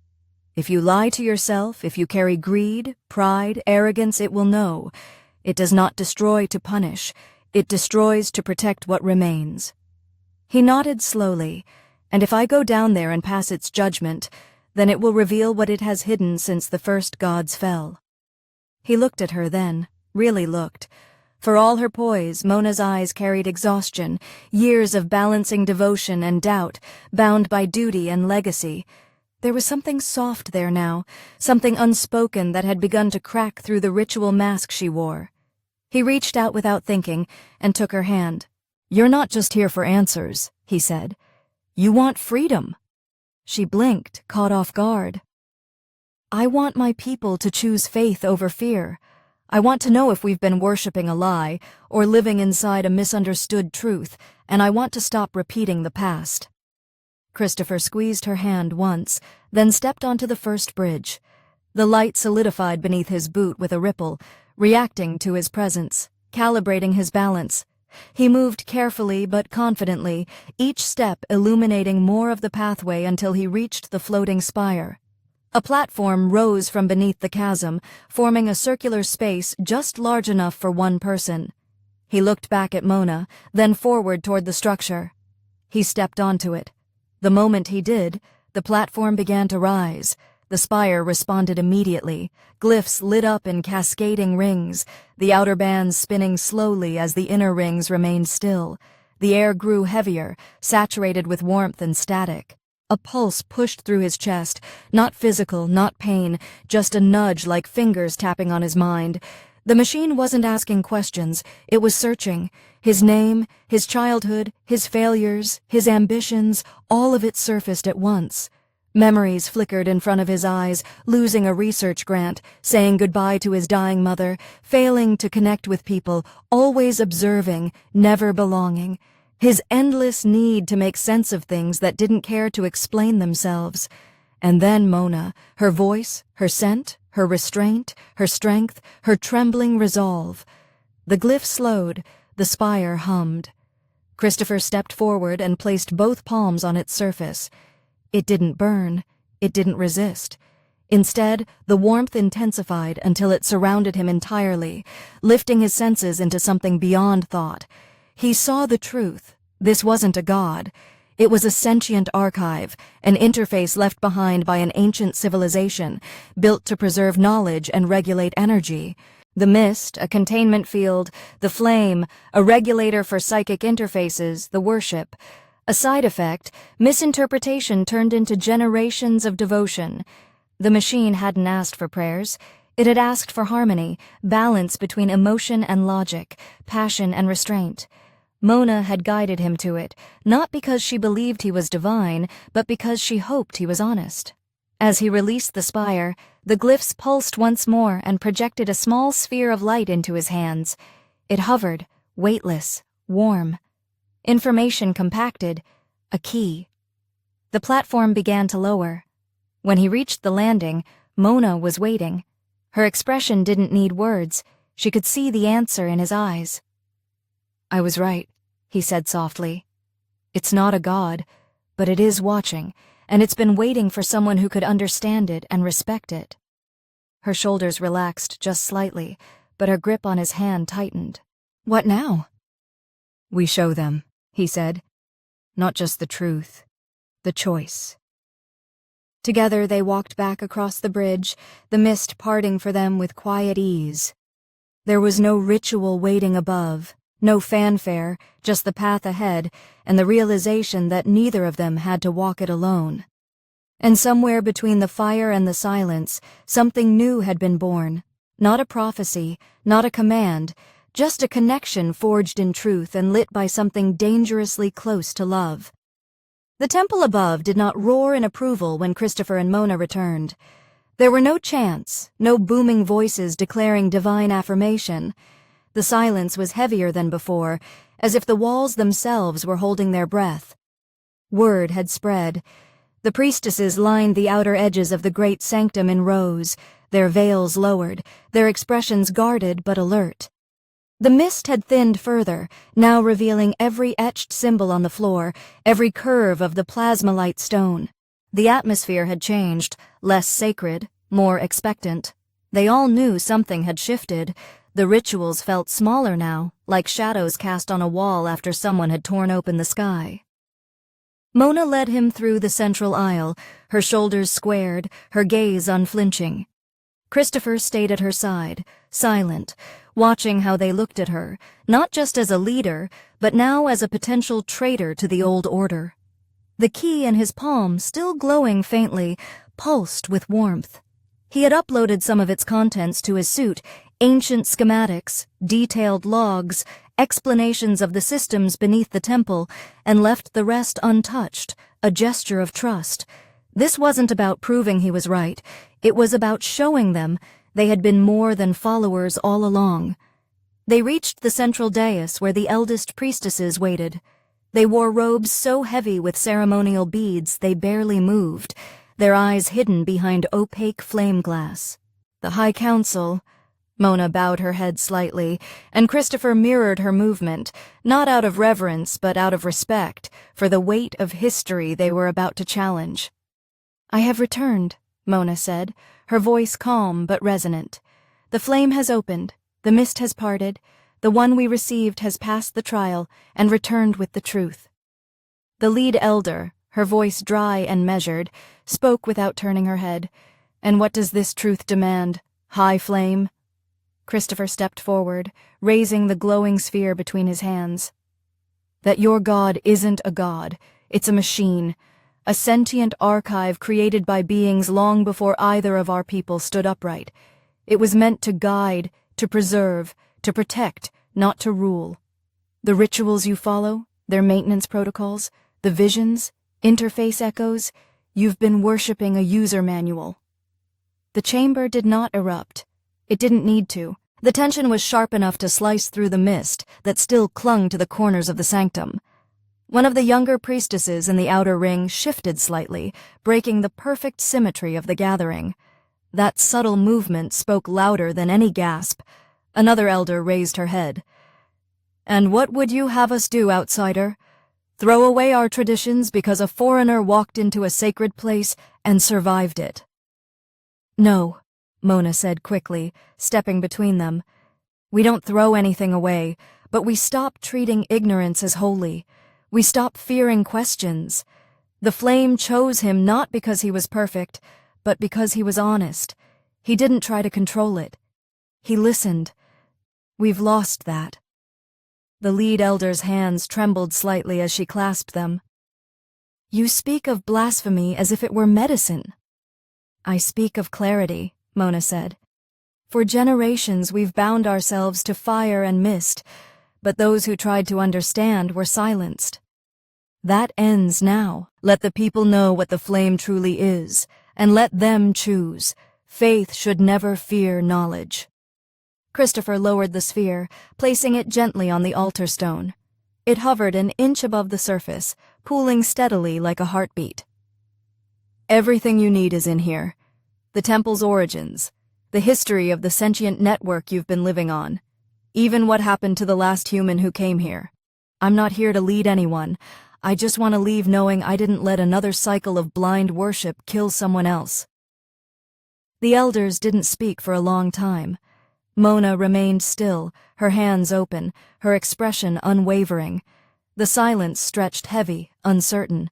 If you lie to yourself, if you carry greed, pride, arrogance, it will know. It does not destroy to punish. It destroys to protect what remains." He nodded slowly. "And if I go down there and pass its judgment, then it will reveal what it has hidden since the first gods fell." He looked at her then, really looked. For all her poise, Mona's eyes carried exhaustion, years of balancing devotion and doubt, bound by duty and legacy. There was something soft there now, something unspoken that had begun to crack through the ritual mask she wore. He reached out without thinking and took her hand. "You're not just here for answers," he said. "You want freedom." She blinked, caught off guard. "I want my people to choose faith over fear. I want to know if we've been worshipping a lie or living inside a misunderstood truth, and I want to stop repeating the past." Christopher squeezed her hand once, then stepped onto the first bridge. The light solidified beneath his boot with a ripple, reacting to his presence, calibrating his balance. He moved carefully but confidently, each step illuminating more of the pathway until he reached the floating spire. A platform rose from beneath the chasm, forming a circular space just large enough for one person. He looked back at Mona, then forward toward the structure. He stepped onto it. The moment he did, the platform began to rise. The spire responded immediately. Glyphs lit up in cascading rings, the outer bands spinning slowly as the inner rings remained still. The air grew heavier, saturated with warmth and static. A pulse pushed through his chest, not physical, not pain, just a nudge like fingers tapping on his mind. The machine wasn't asking questions, it was searching. His name, his childhood, his failures, his ambitions, all of it surfaced at once. Memories flickered in front of his eyes, losing a research grant, saying goodbye to his dying mother, failing to connect with people, always observing, never belonging. His endless need to make sense of things that didn't care to explain themselves. And then Mona, her voice, her scent, her restraint, her strength, her trembling resolve. The glyph slowed, the spire hummed. Christopher stepped forward and placed both palms on its surface. It didn't burn, it didn't resist. Instead, the warmth intensified until it surrounded him entirely, lifting his senses into something beyond thought. He saw the truth. This wasn't a god. It was a sentient archive, an interface left behind by an ancient civilization, built to preserve knowledge and regulate energy. The mist, a containment field; the flame, a regulator for psychic interfaces; the worship. A side effect, misinterpretation turned into generations of devotion. The machine hadn't asked for prayers. It had asked for harmony, balance between emotion and logic, passion and restraint. Mona had guided him to it, not because she believed he was divine, but because she hoped he was honest. As he released the spire, the glyphs pulsed once more and projected a small sphere of light into his hands. It hovered, weightless, warm. Information compacted, a key. The platform began to lower. When he reached the landing, Mona was waiting. Her expression didn't need words. She could see the answer in his eyes. "I was right," he said softly. "It's not a god, but it is watching, and it's been waiting for someone who could understand it and respect it." Her shoulders relaxed just slightly, but her grip on his hand tightened. "What now?" "We show them," he said. "Not just the truth, the choice." Together they walked back across the bridge, the mist parting for them with quiet ease. There was no ritual waiting above, no fanfare, just the path ahead, and the realization that neither of them had to walk it alone. And somewhere between the fire and the silence, something new had been born. Not a prophecy, not a command, just a connection forged in truth and lit by something dangerously close to love. The temple above did not roar in approval when Christopher and Mona returned. There were no chants, no booming voices declaring divine affirmation. The silence was heavier than before, as if the walls themselves were holding their breath. Word had spread. The priestesses lined the outer edges of the great sanctum in rows, their veils lowered, their expressions guarded but alert. The mist had thinned further, now revealing every etched symbol on the floor, every curve of the plasmalite stone. The atmosphere had changed, less sacred, more expectant. They all knew something had shifted. The rituals felt smaller now, like shadows cast on a wall after someone had torn open the sky. Mona led him through the central aisle, her shoulders squared, her gaze unflinching. Christopher stayed at her side, silent, watching how they looked at her, not just as a leader, but now as a potential traitor to the old order. The key in his palm, still glowing faintly, pulsed with warmth. He had uploaded some of its contents to his suit, ancient schematics, detailed logs, explanations of the systems beneath the temple, and left the rest untouched, a gesture of trust. This wasn't about proving he was right. It was about showing them they had been more than followers all along. They reached the central dais where the eldest priestesses waited. They wore robes so heavy with ceremonial beads they barely moved, their eyes hidden behind opaque flame glass. The High Council. Mona bowed her head slightly, and Christopher mirrored her movement, not out of reverence but out of respect for the weight of history they were about to challenge. "I have returned," Mona said, her voice calm but resonant. "The flame has opened, the mist has parted, the one we received has passed the trial and returned with the truth." The lead elder, her voice dry and measured, spoke without turning her head. "And what does this truth demand, High Flame?" Christopher stepped forward, raising the glowing sphere between his hands. "That your god isn't a god, it's a machine. A sentient archive created by beings long before either of our people stood upright. It was meant to guide, to preserve, to protect, not to rule. The rituals you follow, their maintenance protocols, the visions, interface echoes, you've been worshipping a user manual." The chamber did not erupt. It didn't need to. The tension was sharp enough to slice through the mist that still clung to the corners of the sanctum. One of the younger priestesses in the outer ring shifted slightly, breaking the perfect symmetry of the gathering. That subtle movement spoke louder than any gasp. Another elder raised her head. "And what would you have us do, outsider? Throw away our traditions because a foreigner walked into a sacred place and survived it?" "No," Mona said quickly, stepping between them. "We don't throw anything away, but we stop treating ignorance as holy. We stop fearing questions. The flame chose him not because he was perfect, but because he was honest. He didn't try to control it. He listened. We've lost that. The lead elder's hands trembled slightly as she clasped them. You speak of blasphemy as if it were medicine. I speak of clarity, Mona said. For generations we've bound ourselves to fire and mist, but those who tried to understand were silenced. That ends now. Let the people know what the flame truly is, and let them choose. Faith should never fear knowledge. Christopher lowered the sphere, placing it gently on the altar stone. It hovered an inch above the surface, pooling steadily like a heartbeat. Everything you need is in here. The temple's origins, the history of the sentient network you've been living on, even what happened to the last human who came here. I'm not here to lead anyone. I just want to leave knowing I didn't let another cycle of blind worship kill someone else. The elders didn't speak for a long time. Mona remained still, her hands open, her expression unwavering. The silence stretched heavy, uncertain.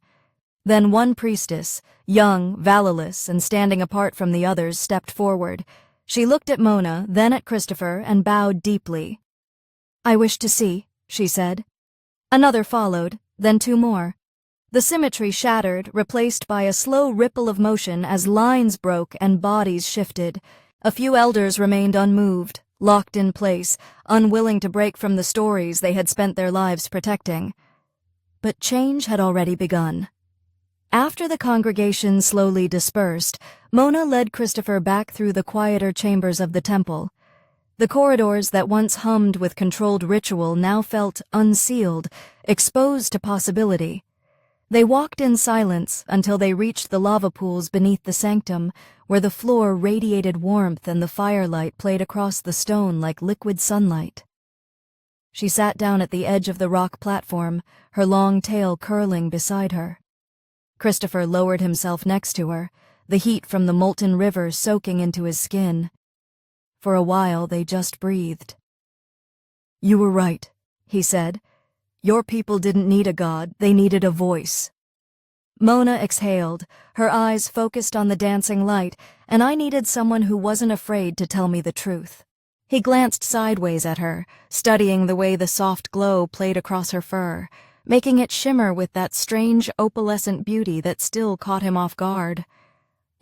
Then one priestess, young, valorous, and standing apart from the others, stepped forward. She looked at Mona, then at Christopher, and bowed deeply. I wish to see, she said. Another followed, then two more. The symmetry shattered, replaced by a slow ripple of motion as lines broke and bodies shifted. A few elders remained unmoved, locked in place, unwilling to break from the stories they had spent their lives protecting. But change had already begun. After the congregation slowly dispersed, Mona led Christopher back through the quieter chambers of the temple. The corridors that once hummed with controlled ritual now felt unsealed, exposed to possibility. They walked in silence until they reached the lava pools beneath the sanctum, where the floor radiated warmth and the firelight played across the stone like liquid sunlight. She sat down at the edge of the rock platform, her long tail curling beside her. Christopher lowered himself next to her, the heat from the molten river soaking into his skin. For a while they just breathed. You were right, he said. Your people didn't need a god, they needed a voice. Mona exhaled, her eyes focused on the dancing light, and I needed someone who wasn't afraid to tell me the truth. He glanced sideways at her, studying the way the soft glow played across her fur, making it shimmer with that strange opalescent beauty that still caught him off guard.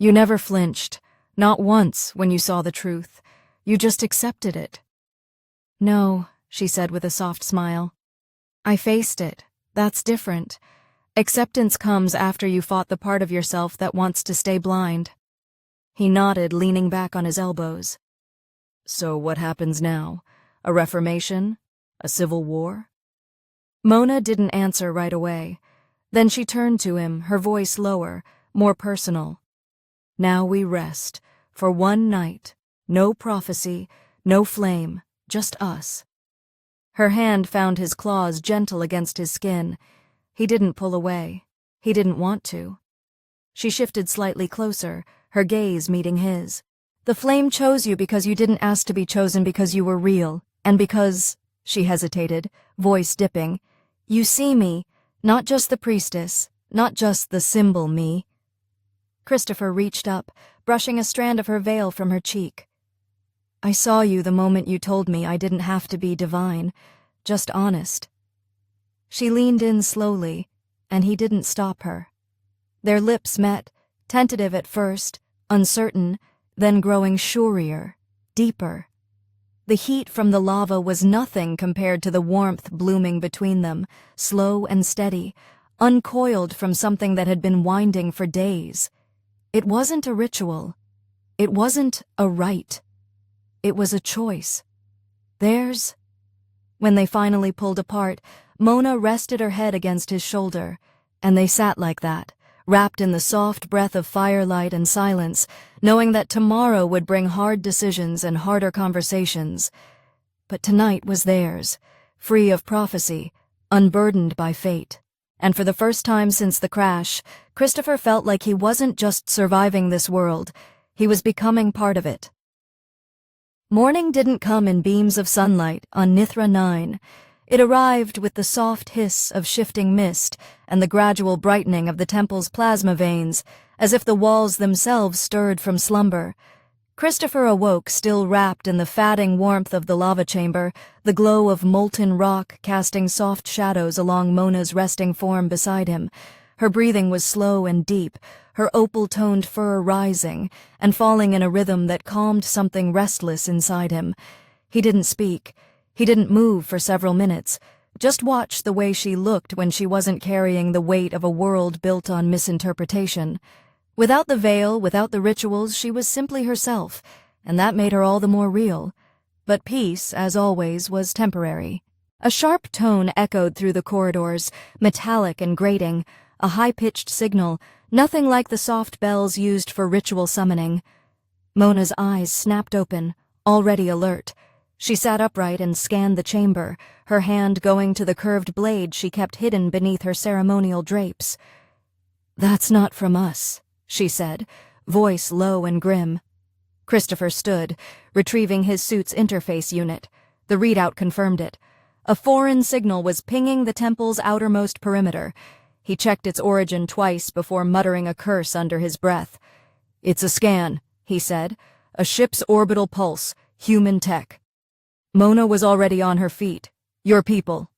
You never flinched, not once when you saw the truth. You just accepted it. No, she said with a soft smile. I faced it. That's different. Acceptance comes after you fought the part of yourself that wants to stay blind. He nodded, leaning back on his elbows. So what happens now? A reformation? A civil war? Mona didn't answer right away. Then she turned to him, her voice lower, more personal. Now we rest, for one night. No prophecy, no flame, just us. Her hand found his claws gentle against his skin. He didn't pull away. He didn't want to. She shifted slightly closer, her gaze meeting his. The flame chose you because you didn't ask to be chosen because you were real, and because, she hesitated, voice dipping, you see me, not just the priestess, not just the symbol me. Christopher reached up, brushing a strand of her veil from her cheek. I saw you the moment you told me I didn't have to be divine, just honest. She leaned in slowly, and he didn't stop her. Their lips met, tentative at first, uncertain, then growing surier, deeper. The heat from the lava was nothing compared to the warmth blooming between them, slow and steady, uncoiled from something that had been winding for days. It wasn't a ritual. It wasn't a rite. It was a choice. Theirs. When they finally pulled apart, Mona rested her head against his shoulder, and they sat like that, wrapped in the soft breath of firelight and silence, knowing that tomorrow would bring hard decisions and harder conversations. But tonight was theirs, free of prophecy, unburdened by fate. And for the first time since the crash, Christopher felt like he wasn't just surviving this world, he was becoming part of it. Morning didn't come in beams of sunlight on Nithra 9. It arrived with the soft hiss of shifting mist and the gradual brightening of the temple's plasma veins, as if the walls themselves stirred from slumber. Christopher awoke, still wrapped in the fatting warmth of the lava chamber, the glow of molten rock casting soft shadows along Mona's resting form beside him. Her breathing was slow and deep, her opal-toned fur rising and falling in a rhythm that calmed something restless inside him. He didn't speak. He didn't move for several minutes, just watched the way she looked when she wasn't carrying the weight of a world built on misinterpretation. Without the veil, without the rituals, she was simply herself, and that made her all the more real. But peace, as always, was temporary. A sharp tone echoed through the corridors, metallic and grating, a high-pitched signal, nothing like the soft bells used for ritual summoning. Mona's eyes snapped open, already alert. She sat upright and scanned the chamber, her hand going to the curved blade she kept hidden beneath her ceremonial drapes. "That's not from us," she said, voice low and grim. Christopher stood, retrieving his suit's interface unit. The readout confirmed it. A foreign signal was pinging the temple's outermost perimeter. He checked its origin twice before muttering a curse under his breath. "It's a scan," he said. "A ship's orbital pulse, human tech." Mona was already on her feet. "Your people."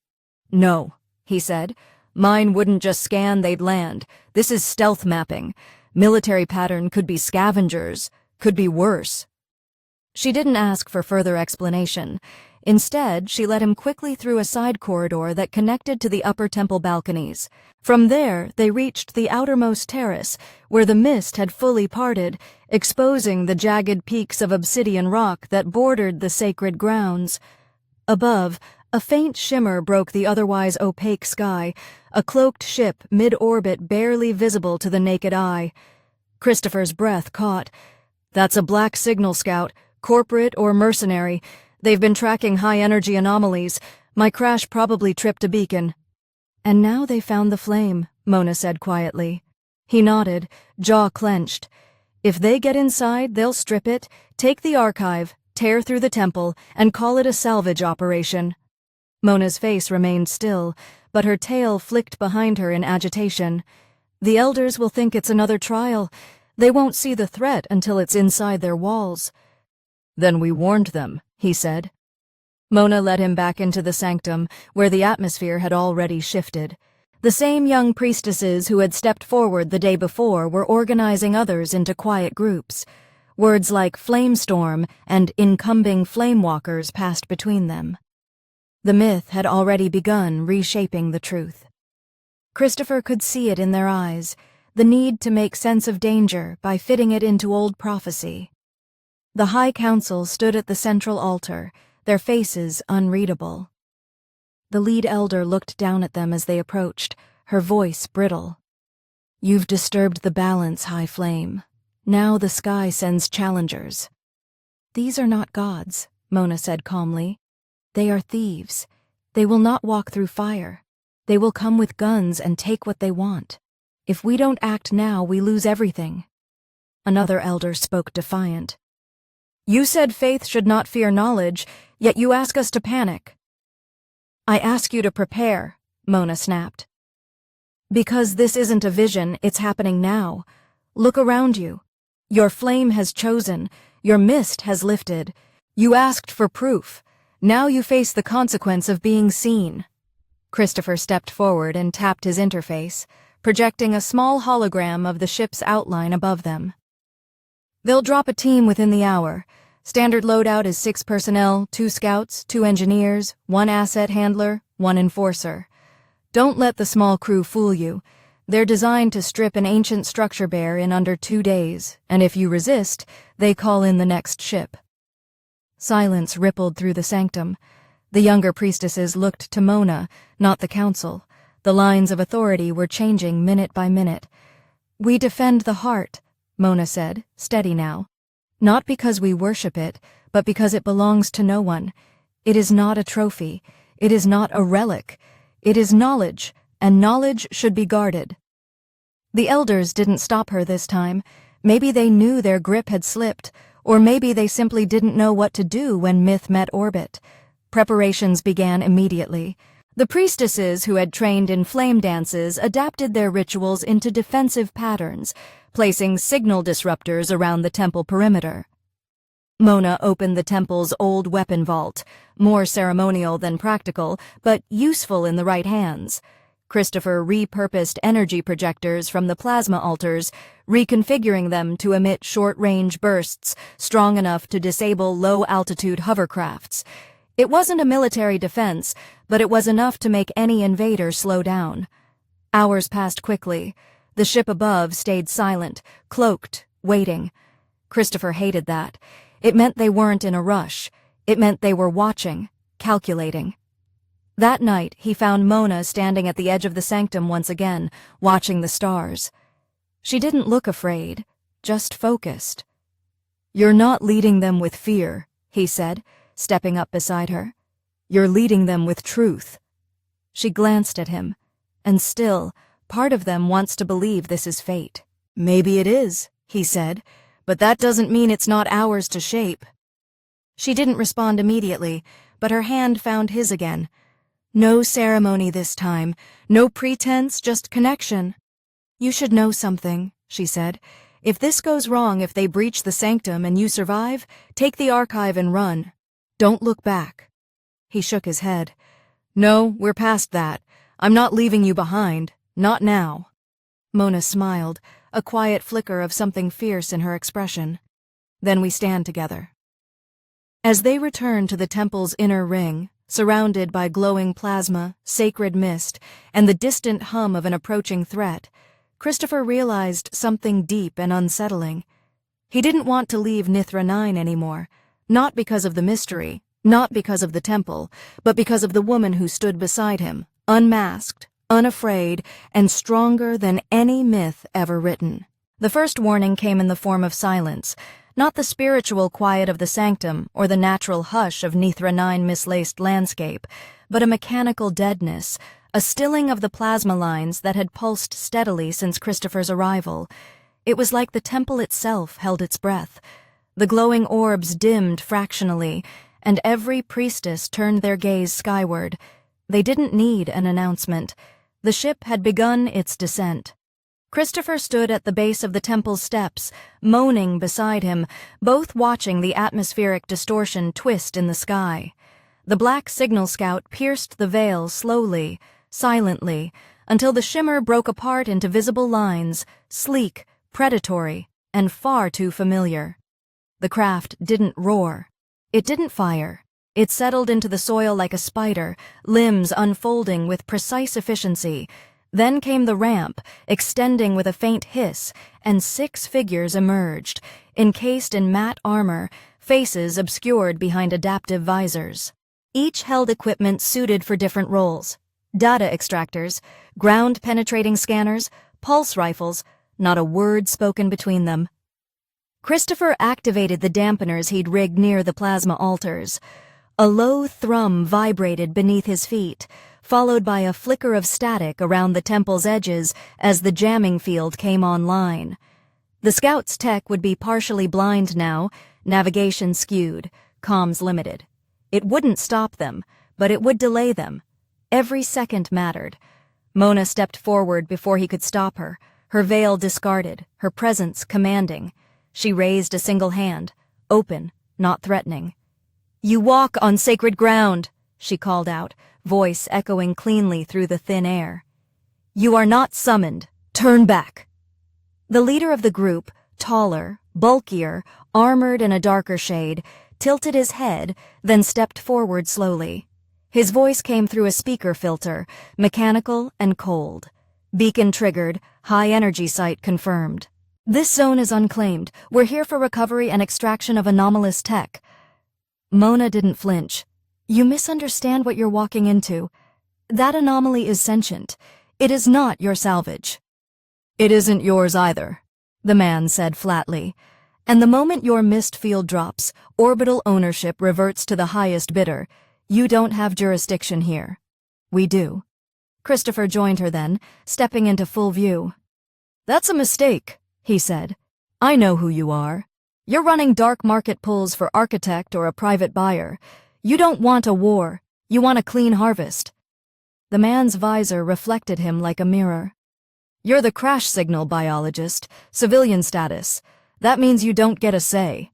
"No," he said. "Mine wouldn't just scan, they'd land. This is stealth mapping. Military pattern could be scavengers, could be worse." She didn't ask for further explanation. Instead, she led him quickly through a side corridor that connected to the upper temple balconies. From there, they reached the outermost terrace, where the mist had fully parted, exposing the jagged peaks of obsidian rock that bordered the sacred grounds. Above, a faint shimmer broke the otherwise opaque sky, a cloaked ship mid-orbit barely visible to the naked eye. Christopher's breath caught. "That's a black signal scout, corporate or mercenary. They've been tracking high-energy anomalies. My crash probably tripped a beacon." "And now they found the flame," Mona said quietly. He nodded, jaw clenched. "If they get inside, they'll strip it, take the archive, tear through the temple, and call it a salvage operation." Mona's face remained still, but her tail flicked behind her in agitation. "The elders will think it's another trial. They won't see the threat until it's inside their walls." "Then we warned them," he said. Mona led him back into the sanctum, where the atmosphere had already shifted. The same young priestesses who had stepped forward the day before were organizing others into quiet groups. Words like flamestorm and incumbing flamewalkers passed between them. The myth had already begun reshaping the truth. Christopher could see it in their eyes, the need to make sense of danger by fitting it into old prophecy. The High Council stood at the central altar, their faces unreadable. The lead elder looked down at them as they approached, her voice brittle. "You've disturbed the balance, High Flame. Now the sky sends challengers." "These are not gods," Mona said calmly. "They are thieves. They will not walk through fire. They will come with guns and take what they want. If we don't act now, we lose everything." Another elder spoke defiant. "You said faith should not fear knowledge, yet you ask us to panic." "I ask you to prepare," Mona snapped. "Because this isn't a vision, it's happening now. Look around you. Your flame has chosen, your mist has lifted. You asked for proof. Now you face the consequence of being seen." Christopher stepped forward and tapped his interface, projecting a small hologram of the ship's outline above them. "They'll drop a team within the hour. Standard loadout is 6 personnel, 2 scouts, 2 engineers, 1 asset handler, 1 enforcer. Don't let the small crew fool you. They're designed to strip an ancient structure bare in under 2 days, and if you resist, they call in the next ship." Silence rippled through the sanctum. The younger priestesses looked to Mona, not the council. The lines of authority were changing minute by minute. "We defend the heart," Mona said, steady now. "Not because we worship it, but because it belongs to no one. It is not a trophy. It is not a relic. It is knowledge, and knowledge should be guarded." The elders didn't stop her this time. Maybe they knew their grip had slipped, or maybe they simply didn't know what to do when myth met orbit. Preparations began immediately. The priestesses who had trained in flame dances adapted their rituals into defensive patterns, placing signal disruptors around the temple perimeter. Mona opened the temple's old weapon vault, more ceremonial than practical, but useful in the right hands. Christopher repurposed energy projectors from the plasma altars, reconfiguring them to emit short-range bursts strong enough to disable low-altitude hovercrafts. It wasn't a military defense, but it was enough to make any invader slow down. Hours passed quickly. The ship above stayed silent, cloaked, waiting. Christopher hated that. It meant they weren't in a rush. It meant they were watching, calculating. That night, he found Mona standing at the edge of the sanctum once again, watching the stars. She didn't look afraid, just focused. "You're not leading them with fear," he said, stepping up beside her. "You're leading them with truth." She glanced at him, and still, part of them wants to believe this is fate. "Maybe it is," he said, "but that doesn't mean it's not ours to shape." She didn't respond immediately, but her hand found his again. No ceremony this time, no pretense, just connection. "You should know something," she said. "If this goes wrong, if they breach the sanctum and you survive, take the archive and run. Don't look back." He shook his head. "No, we're past that. I'm not leaving you behind. Not now." Mona smiled, a quiet flicker of something fierce in her expression. "Then we stand together." As they returned to the temple's inner ring, surrounded by glowing plasma, sacred mist, and the distant hum of an approaching threat, Christopher realized something deep and unsettling. He didn't want to leave Nithra 9 anymore, not because of the mystery, not because of the temple, but because of the woman who stood beside him, unmasked, unafraid, and stronger than any myth ever written. The first warning came in the form of silence, not the spiritual quiet of the sanctum or the natural hush of Nithra 9 mislaced landscape, but a mechanical deadness, a stilling of the plasma lines that had pulsed steadily since Christopher's arrival. It was like the temple itself held its breath. The glowing orbs dimmed fractionally, and every priestess turned their gaze skyward. They didn't need an announcement. The ship had begun its descent. Christopher stood at the base of the temple's steps, moaning beside him, both watching the atmospheric distortion twist in the sky. The black signal scout pierced the veil slowly, silently, until the shimmer broke apart into visible lines, sleek, predatory, and far too familiar. The craft didn't roar. It didn't fire. It settled into the soil like a spider, limbs unfolding with precise efficiency. Then came the ramp, extending with a faint hiss, and 6 figures emerged, encased in matte armor, faces obscured behind adaptive visors. Each held equipment suited for different roles. Data extractors, ground-penetrating scanners, pulse rifles, not a word spoken between them. Christopher activated the dampeners he'd rigged near the plasma altars. A low thrum vibrated beneath his feet, followed by a flicker of static around the temple's edges as the jamming field came online. The scout's tech would be partially blind now, navigation skewed, comms limited. It wouldn't stop them, but it would delay them. Every second mattered. Mona stepped forward before he could stop her, her veil discarded, her presence commanding. She raised a single hand, open, not threatening. "You walk on sacred ground," she called out, voice echoing cleanly through the thin air. "You are not summoned. Turn back." The leader of the group, taller, bulkier, armored in a darker shade, tilted his head, then stepped forward slowly. His voice came through a speaker filter, mechanical and cold. Beacon triggered, high energy site confirmed. "This zone is unclaimed. We're here for recovery and extraction of anomalous tech." Mona didn't flinch. "You misunderstand what you're walking into. That anomaly is sentient. It is not your salvage." "It isn't yours either," the man said flatly. "And the moment your mist field drops, orbital ownership reverts to the highest bidder. You don't have jurisdiction here. We do." Christopher joined her then, stepping into full view. "That's a mistake," he said. "I know who you are. You're running dark market pulls for architect or a private buyer. You don't want a war. You want a clean harvest. The man's visor reflected him like a mirror. You're the crash signal biologist, civilian status. That means you don't get a say.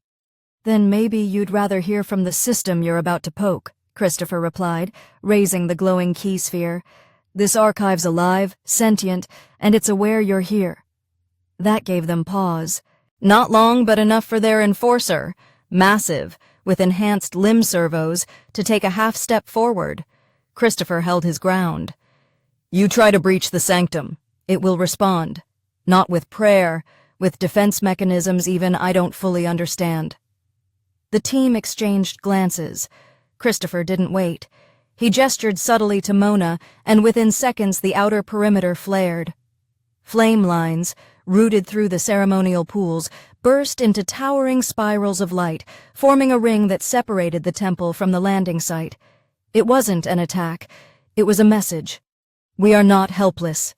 Then maybe you'd rather hear from the system you're about to poke, Christopher replied, raising the glowing key sphere. This archive's alive, sentient, and it's aware you're here. That gave them pause. Not long, but enough for their enforcer, massive, with enhanced limb servos, to take a half step forward. Christopher held his ground. You try to breach the sanctum. It will respond. Not with prayer, with defense mechanisms even I don't fully understand. The team exchanged glances. Christopher didn't wait. He gestured subtly to Mona, and within seconds the outer perimeter flared. Flame lines, rooted through the ceremonial pools, burst into towering spirals of light, forming a ring that separated the temple from the landing site. It wasn't an attack. It was a message. We are not helpless.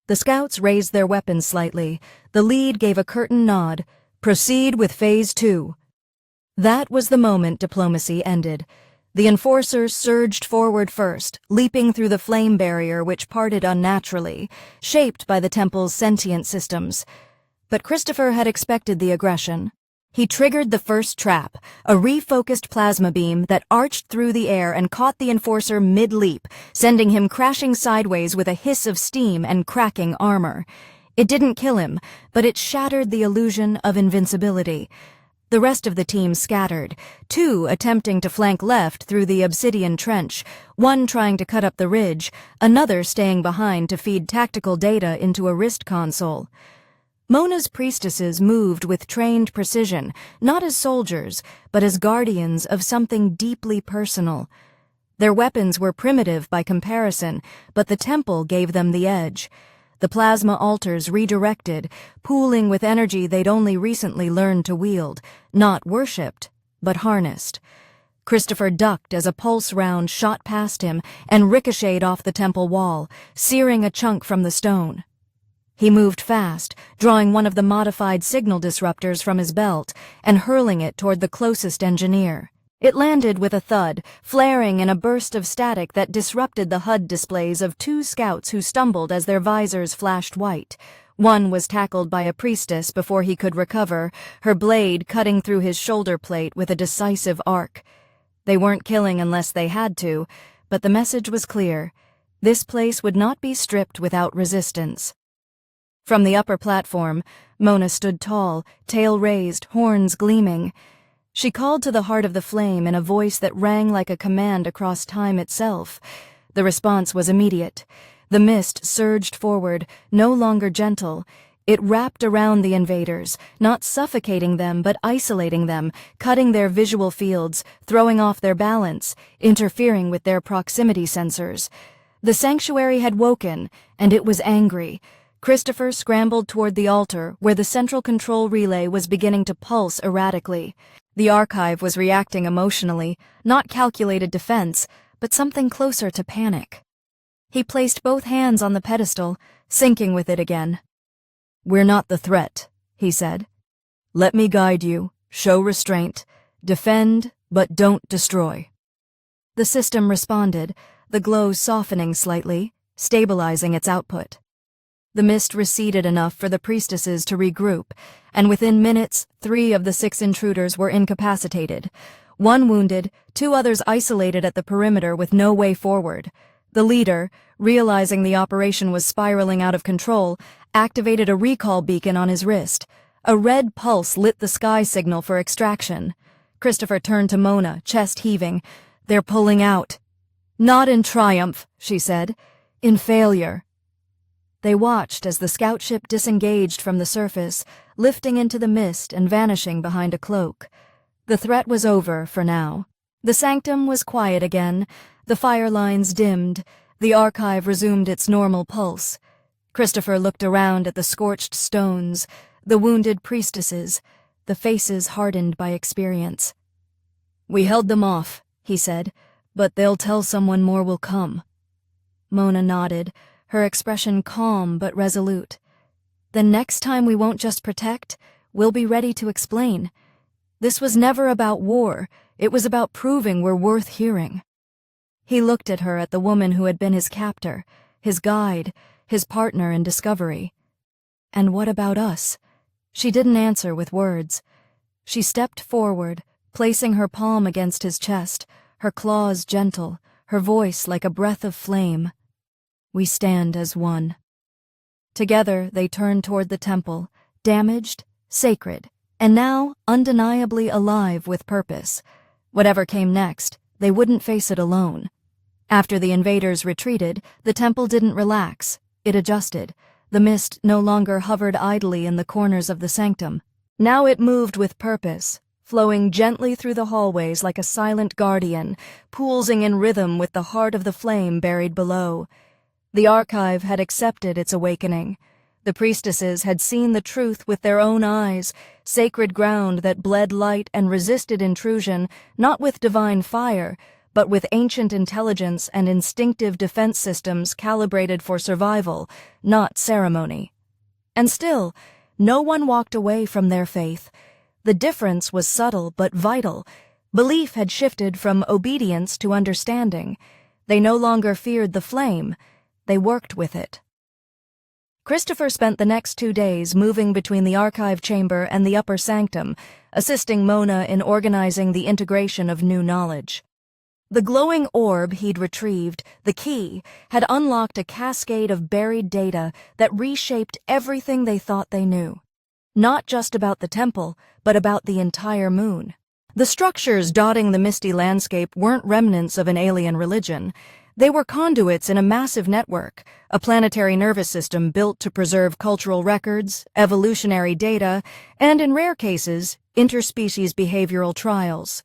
The scouts raised their weapons slightly. The lead gave a curtain nod. Proceed with Phase 2. That was the moment diplomacy ended. The enforcers surged forward first, leaping through the flame barrier which parted unnaturally, shaped by the temple's sentient systems. But Christopher had expected the aggression. He triggered the first trap, a refocused plasma beam that arched through the air and caught the enforcer mid-leap, sending him crashing sideways with a hiss of steam and cracking armor. It didn't kill him, but it shattered the illusion of invincibility. The rest of the team scattered, two attempting to flank left through the obsidian trench, one trying to cut up the ridge, another staying behind to feed tactical data into a wrist console. Mona's priestesses moved with trained precision, not as soldiers, but as guardians of something deeply personal. Their weapons were primitive by comparison, but the temple gave them the edge. The plasma altars redirected, pooling with energy they'd only recently learned to wield, not worshipped, but harnessed. Christopher ducked as a pulse round shot past him and ricocheted off the temple wall, searing a chunk from the stone. He moved fast, drawing one of the modified signal disruptors from his belt and hurling it toward the closest engineer. It landed with a thud, flaring in a burst of static that disrupted the HUD displays of two scouts who stumbled as their visors flashed white. One was tackled by a priestess before he could recover, her blade cutting through his shoulder plate with a decisive arc. They weren't killing unless they had to, but the message was clear. This place would not be stripped without resistance. From the upper platform, Mona stood tall, tail raised, horns gleaming. She called to the heart of the flame in a voice that rang like a command across time itself. The response was immediate. The mist surged forward, no longer gentle. It wrapped around the invaders, not suffocating them but isolating them, cutting their visual fields, throwing off their balance, interfering with their proximity sensors. The sanctuary had woken, and it was angry. Christopher scrambled toward the altar, where the central control relay was beginning to pulse erratically. The archive was reacting emotionally, not calculated defense, but something closer to panic. He placed both hands on the pedestal, syncing with it again. We're not the threat, he said. Let me guide you, show restraint, defend, but don't destroy. The system responded, the glow softening slightly, stabilizing its output. The mist receded enough for the priestesses to regroup, and within minutes, 3 of the 6 intruders were incapacitated. 1 wounded, 2 others isolated at the perimeter with no way forward. The leader, realizing the operation was spiraling out of control, activated a recall beacon on his wrist. A red pulse lit the sky signal for extraction. Christopher turned to Mona, chest heaving. They're pulling out. Not in triumph, she said. In failure. They watched as the scout ship disengaged from the surface, lifting into the mist and vanishing behind a cloak. The threat was over for now. The sanctum was quiet again, the fire lines dimmed, the archive resumed its normal pulse. Christopher looked around at the scorched stones, the wounded priestesses, the faces hardened by experience. We held them off, he said, but they'll tell someone more will come. Mona nodded, her expression calm but resolute. Then next time we won't just protect, we'll be ready to explain. This was never about war, It was about proving we're worth hearing. He looked at her, at the woman who had been his captor, his guide, his partner in discovery. And what about us? She didn't answer with words. She stepped forward, placing her palm against his chest, her claws gentle, her voice like a breath of flame. We stand as one. Together they turned toward the temple, damaged, sacred, and now undeniably alive with purpose. Whatever came next, they wouldn't face it alone. After the invaders retreated, the temple didn't relax. It adjusted. The mist no longer hovered idly in the corners of the sanctum. Now it moved with purpose, flowing gently through the hallways like a silent guardian, pulsing in rhythm with the heart of the flame buried below. The archive had accepted its awakening. The priestesses had seen the truth with their own eyes, sacred ground that bled light and resisted intrusion, not with divine fire, but with ancient intelligence and instinctive defense systems calibrated for survival, not ceremony. And still, no one walked away from their faith. The difference was subtle but vital. Belief had shifted from obedience to understanding. They no longer feared the flame. They worked with it. Christopher spent the next 2 days moving between the archive chamber and the upper sanctum, assisting Mona in organizing the integration of new knowledge. The glowing orb he'd retrieved, the key, had unlocked a cascade of buried data that reshaped everything they thought they knew. Not just about the temple, but about the entire moon. The structures dotting the misty landscape weren't remnants of an alien religion. They were conduits in a massive network, a planetary nervous system built to preserve cultural records, evolutionary data, and, in rare cases, interspecies behavioral trials.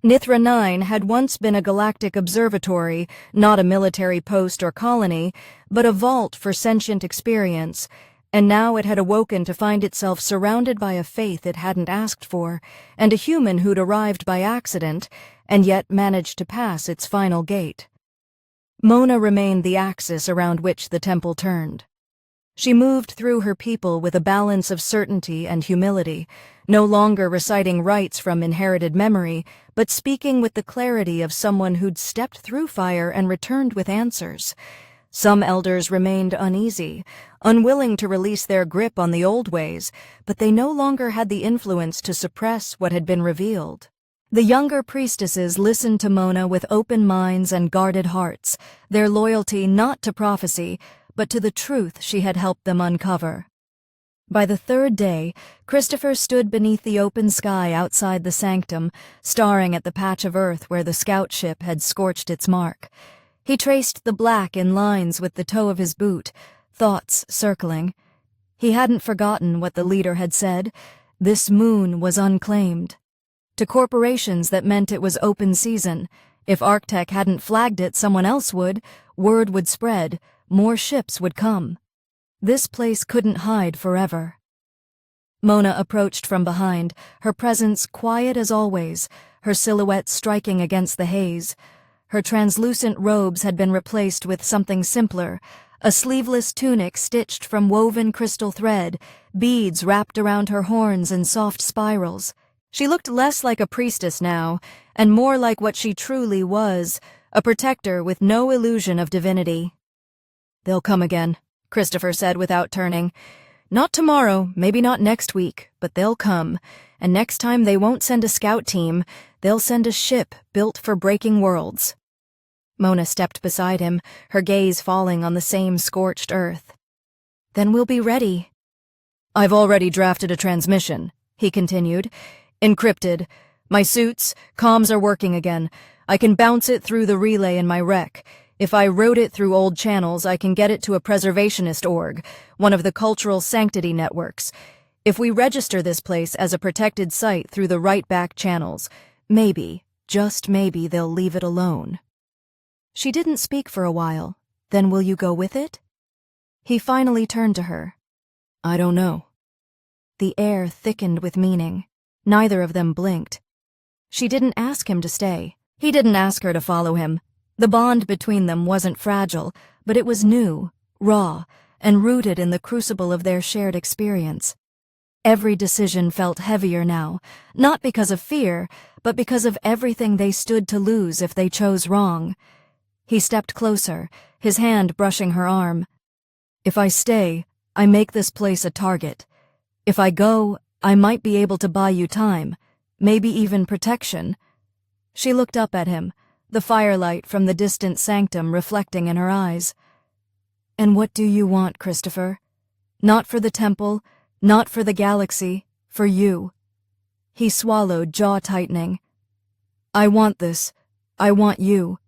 Nithra 9 had once been a galactic observatory, not a military post or colony, but a vault for sentient experience, and now it had awoken to find itself surrounded by a faith it hadn't asked for, and a human who'd arrived by accident, and yet managed to pass its final gate. Mona remained the axis around which the temple turned. She moved through her people with a balance of certainty and humility, no longer reciting rites from inherited memory, but speaking with the clarity of someone who'd stepped through fire and returned with answers. Some elders remained uneasy, unwilling to release their grip on the old ways, but they no longer had the influence to suppress what had been revealed. The younger priestesses listened to Mona with open minds and guarded hearts, their loyalty not to prophecy, but to the truth she had helped them uncover. By the 3rd day, Christopher stood beneath the open sky outside the sanctum, staring at the patch of earth where the scout ship had scorched its mark. He traced the black in lines with the toe of his boot, thoughts circling. He hadn't forgotten what the leader had said. This moon was unclaimed. To corporations, that meant it was open season. If Arctech hadn't flagged it, someone else would. Word would spread. More ships would come. This place couldn't hide forever. Mona approached from behind, her presence quiet as always, her silhouette striking against the haze. Her translucent robes had been replaced with something simpler, a sleeveless tunic stitched from woven crystal thread, beads wrapped around her horns in soft spirals. She looked less like a priestess now, and more like what she truly was, a protector with no illusion of divinity. "They'll come again," Christopher said without turning. "Not tomorrow, maybe not next week, but they'll come, and next time they won't send a scout team, they'll send a ship built for breaking worlds." Mona stepped beside him, her gaze falling on the same scorched earth. "Then we'll be ready." "I've already drafted a transmission," he continued. "Encrypted. My suits, comms are working again. I can bounce it through the relay in my wreck. If I route it through old channels, I can get it to a preservationist org, one of the cultural sanctity networks. If we register this place as a protected site through the right back channels, maybe, just maybe, they'll leave it alone." She didn't speak for a while. "Then will you go with it?" He finally turned to her. "I don't know." The air thickened with meaning. Neither of them blinked. She didn't ask him to stay. He didn't ask her to follow him. The bond between them wasn't fragile, but it was new, raw, and rooted in the crucible of their shared experience. Every decision felt heavier now, not because of fear, but because of everything they stood to lose if they chose wrong. He stepped closer, his hand brushing her arm. "If I stay, I make this place a target. If I go, I might be able to buy you time, maybe even protection." She looked up at him, the firelight from the distant sanctum reflecting in her eyes. "And what do you want, Christopher? Not for the temple, not for the galaxy, for you." He swallowed, jaw tightening. "I want this. I want you.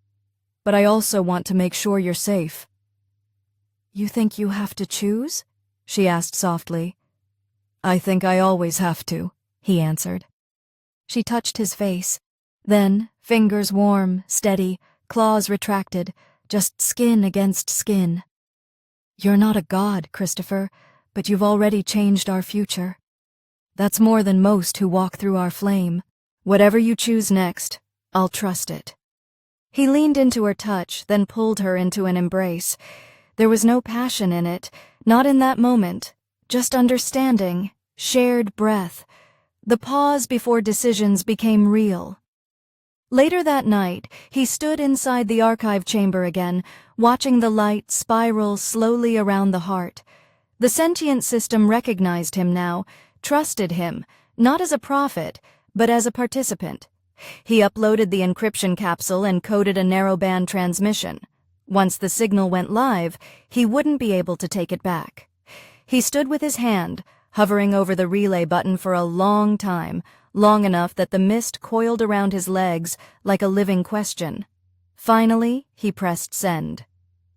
But I also want to make sure you're safe." "You think you have to choose?" she asked softly. "I think I always have to," he answered. She touched his face. Then, fingers warm, steady, claws retracted, just skin against skin. "You're not a god, Christopher, but you've already changed our future. That's more than most who walk through our flame. Whatever you choose next, I'll trust it." He leaned into her touch, then pulled her into an embrace. There was no passion in it, not in that moment, just understanding, shared breath. The pause before decisions became real. Later that night, he stood inside the archive chamber again, watching the light spiral slowly around the heart. The sentient system recognized him now, trusted him, not as a prophet, but as a participant. He uploaded the encryption capsule and coded a narrowband transmission. Once the signal went live, he wouldn't be able to take it back. He stood with his hand, hovering over the relay button for a long time, long enough that the mist coiled around his legs like a living question. Finally, he pressed send.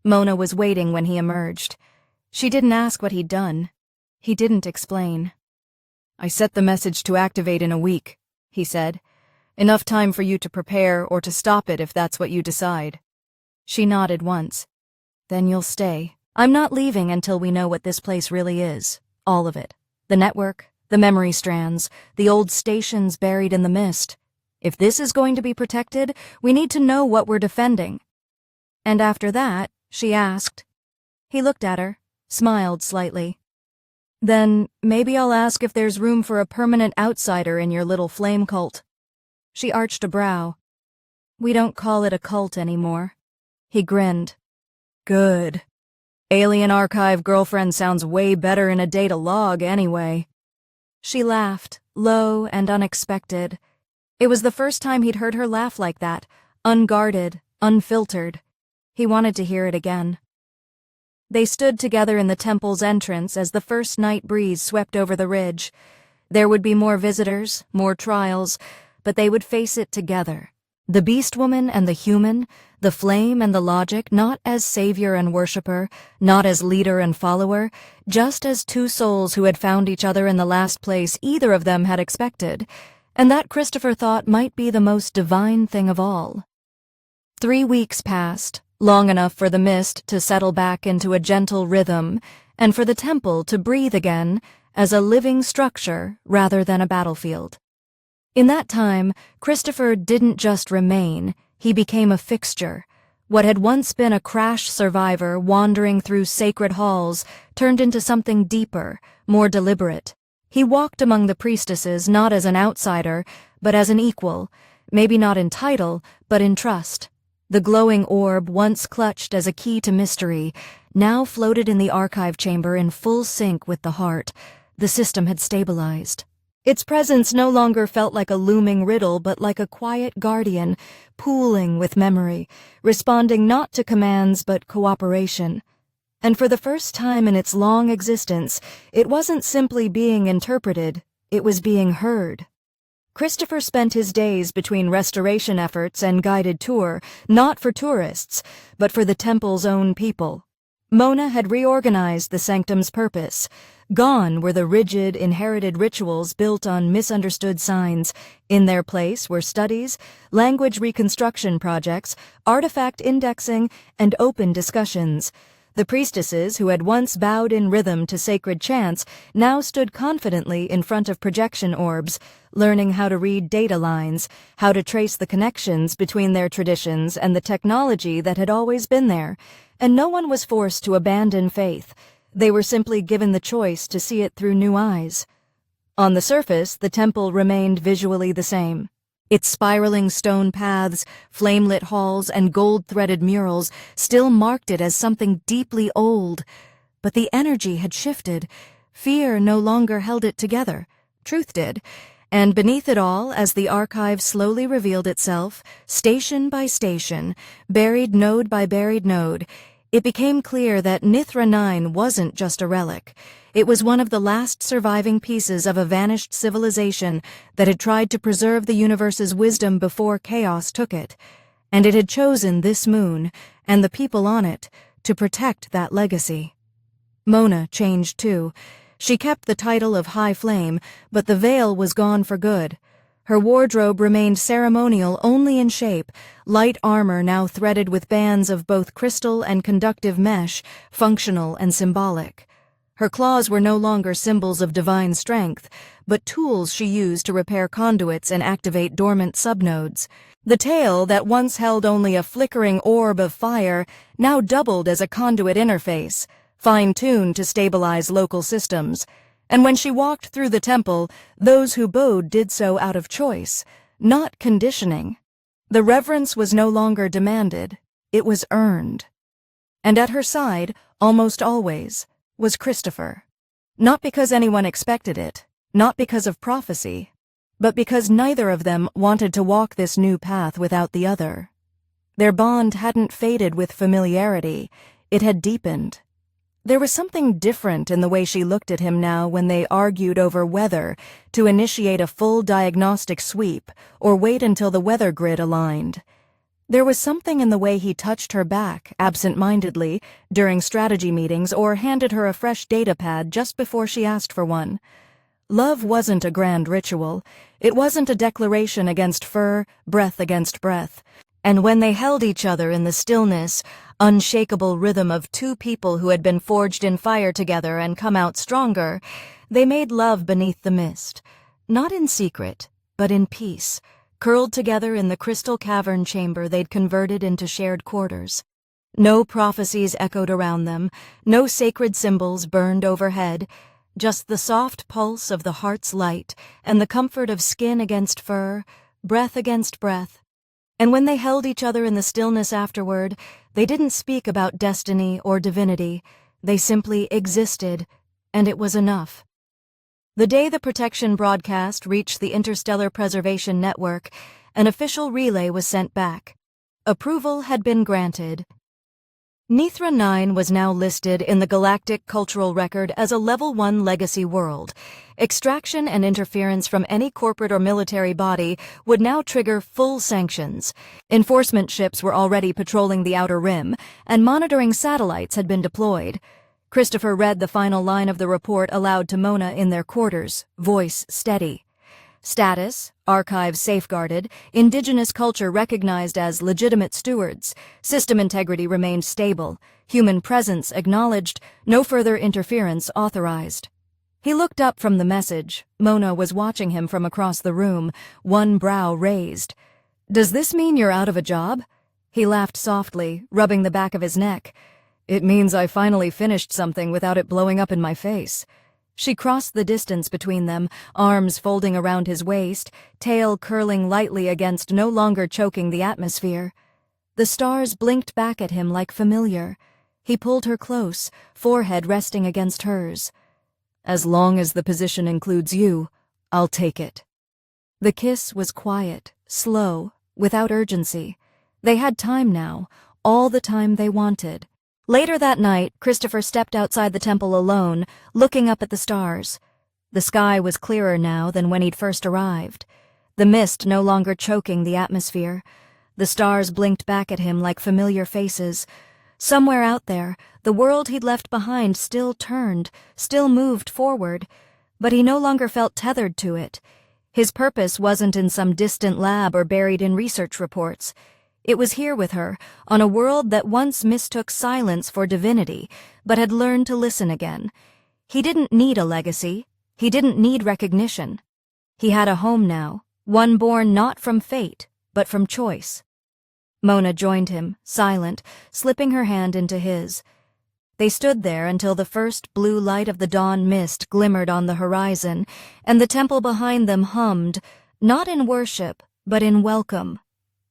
Mona was waiting when he emerged. She didn't ask what he'd done. He didn't explain. "I set the message to activate in a week," he said. "Enough time for you to prepare or to stop it if that's what you decide." She nodded once. "Then you'll stay. I'm not leaving until we know what this place really is. All of it. The network, the memory strands, the old stations buried in the mist. If this is going to be protected, we need to know what we're defending." "And after that?" she asked. He looked at her, smiled slightly. "Then maybe I'll ask if there's room for a permanent outsider in your little flame cult." She arched a brow. "We don't call it a cult anymore." He grinned. "Good. Alien Archive girlfriend sounds way better in a data log anyway." She laughed, low and unexpected. It was the first time he'd heard her laugh like that, unguarded, unfiltered. He wanted to hear it again. They stood together in the temple's entrance as the first night breeze swept over the ridge. There would be more visitors, more trials, but they would face it together. The beast woman and the human, the flame and the logic, not as savior and worshipper, not as leader and follower, just as two souls who had found each other in the last place either of them had expected, and that Christopher thought might be the most divine thing of all. 3 weeks passed, long enough for the mist to settle back into a gentle rhythm, and for the temple to breathe again as a living structure rather than a battlefield. In that time, Christopher didn't just remain, he became a fixture. What had once been a crash survivor wandering through sacred halls turned into something deeper, more deliberate. He walked among the priestesses not as an outsider, but as an equal, maybe not in title, but in trust. The glowing orb, once clutched as a key to mystery, now floated in the archive chamber in full sync with the heart. The system had stabilized. Its presence no longer felt like a looming riddle, but like a quiet guardian, pooling with memory, responding not to commands but cooperation. And for the first time in its long existence, it wasn't simply being interpreted, it was being heard. Christopher spent his days between restoration efforts and guided tour, not for tourists, but for the temple's own people. Mona had reorganized the sanctum's purpose. Gone were the rigid, inherited rituals built on misunderstood signs. In their place were studies, language reconstruction projects, artifact indexing, and open discussions. The priestesses, who had once bowed in rhythm to sacred chants, now stood confidently in front of projection orbs, learning how to read data lines, how to trace the connections between their traditions and the technology that had always been there. And no one was forced to abandon faith. They were simply given the choice to see it through new eyes. On the surface, the temple remained visually the same. Its spiraling stone paths, flame-lit halls, and gold-threaded murals still marked it as something deeply old. But the energy had shifted. Fear no longer held it together. Truth did. And beneath it all, as the archive slowly revealed itself, station by station, buried node by buried node, it became clear that Nithra 9 wasn't just a relic. It was one of the last surviving pieces of a vanished civilization that had tried to preserve the universe's wisdom before chaos took it. And it had chosen this moon, and the people on it, to protect that legacy. Mona changed too. She kept the title of High Flame, but the veil was gone for good. Her wardrobe remained ceremonial only in shape, light armor now threaded with bands of both crystal and conductive mesh, functional and symbolic. Her claws were no longer symbols of divine strength, but tools she used to repair conduits and activate dormant subnodes. The tail, that once held only a flickering orb of fire, now doubled as a conduit interface, fine-tuned to stabilize local systems. And when she walked through the temple, those who bowed did so out of choice, not conditioning. The reverence was no longer demanded, it was earned. And at her side, almost always, was Christopher. Not because anyone expected it, not because of prophecy, but because neither of them wanted to walk this new path without the other. Their bond hadn't faded with familiarity, it had deepened. There was something different in the way she looked at him now when they argued over whether to initiate a full diagnostic sweep or wait until the weather grid aligned. There was something in the way he touched her back absent-mindedly during strategy meetings or handed her a fresh data pad just before she asked for one. Love wasn't a grand ritual. It wasn't a declaration against fur, breath against breath. And when they held each other in the stillness, unshakable rhythm of two people who had been forged in fire together and come out stronger, they made love beneath the mist. Not in secret, but in peace, curled together in the crystal cavern chamber they'd converted into shared quarters. No prophecies echoed around them, no sacred symbols burned overhead, just the soft pulse of the heart's light and the comfort of skin against fur, breath against breath. And when they held each other in the stillness afterward, they didn't speak about destiny or divinity. They simply existed, and it was enough. The day the protection broadcast reached the Interstellar Preservation Network, an official relay was sent back. Approval had been granted. Nithra 9 was now listed in the Galactic Cultural Record as a Level 1 legacy world. Extraction and interference from any corporate or military body would now trigger full sanctions. Enforcement ships were already patrolling the outer rim, and monitoring satellites had been deployed. Christopher read the final line of the report aloud to Mona in their quarters, voice steady. Status, archives safeguarded, indigenous culture recognized as legitimate stewards, system integrity remained stable, human presence acknowledged, no further interference authorized. He looked up from the message. Mona was watching him from across the room, one brow raised. "Does this mean you're out of a job?" He laughed softly, rubbing the back of his neck. "It means I finally finished something without it blowing up in my face." She crossed the distance between them, arms folding around his waist, tail curling lightly against no longer choking the atmosphere. The stars blinked back at him like familiar. He pulled her close, forehead resting against hers. "As long as the position includes you, I'll take it." The kiss was quiet, slow, without urgency. They had time now, all the time they wanted. Later that night, Christopher stepped outside the temple alone, looking up at the stars. The sky was clearer now than when he'd first arrived. The mist no longer choking the atmosphere. The stars blinked back at him like familiar faces. Somewhere out there, the world he'd left behind still turned, still moved forward, but he no longer felt tethered to it. His purpose wasn't in some distant lab or buried in research reports. It was here with her, on a world that once mistook silence for divinity, but had learned to listen again. He didn't need a legacy. He didn't need recognition. He had a home now, one born not from fate, but from choice. Mona joined him, silent, slipping her hand into his. They stood there until the first blue light of the dawn mist glimmered on the horizon, and the temple behind them hummed, not in worship, but in welcome.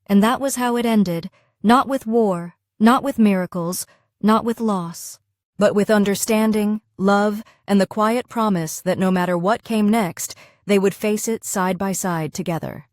And that was how it ended, not with war, not with miracles, not with loss, but with understanding, love, and the quiet promise that no matter what came next, they would face it side by side together.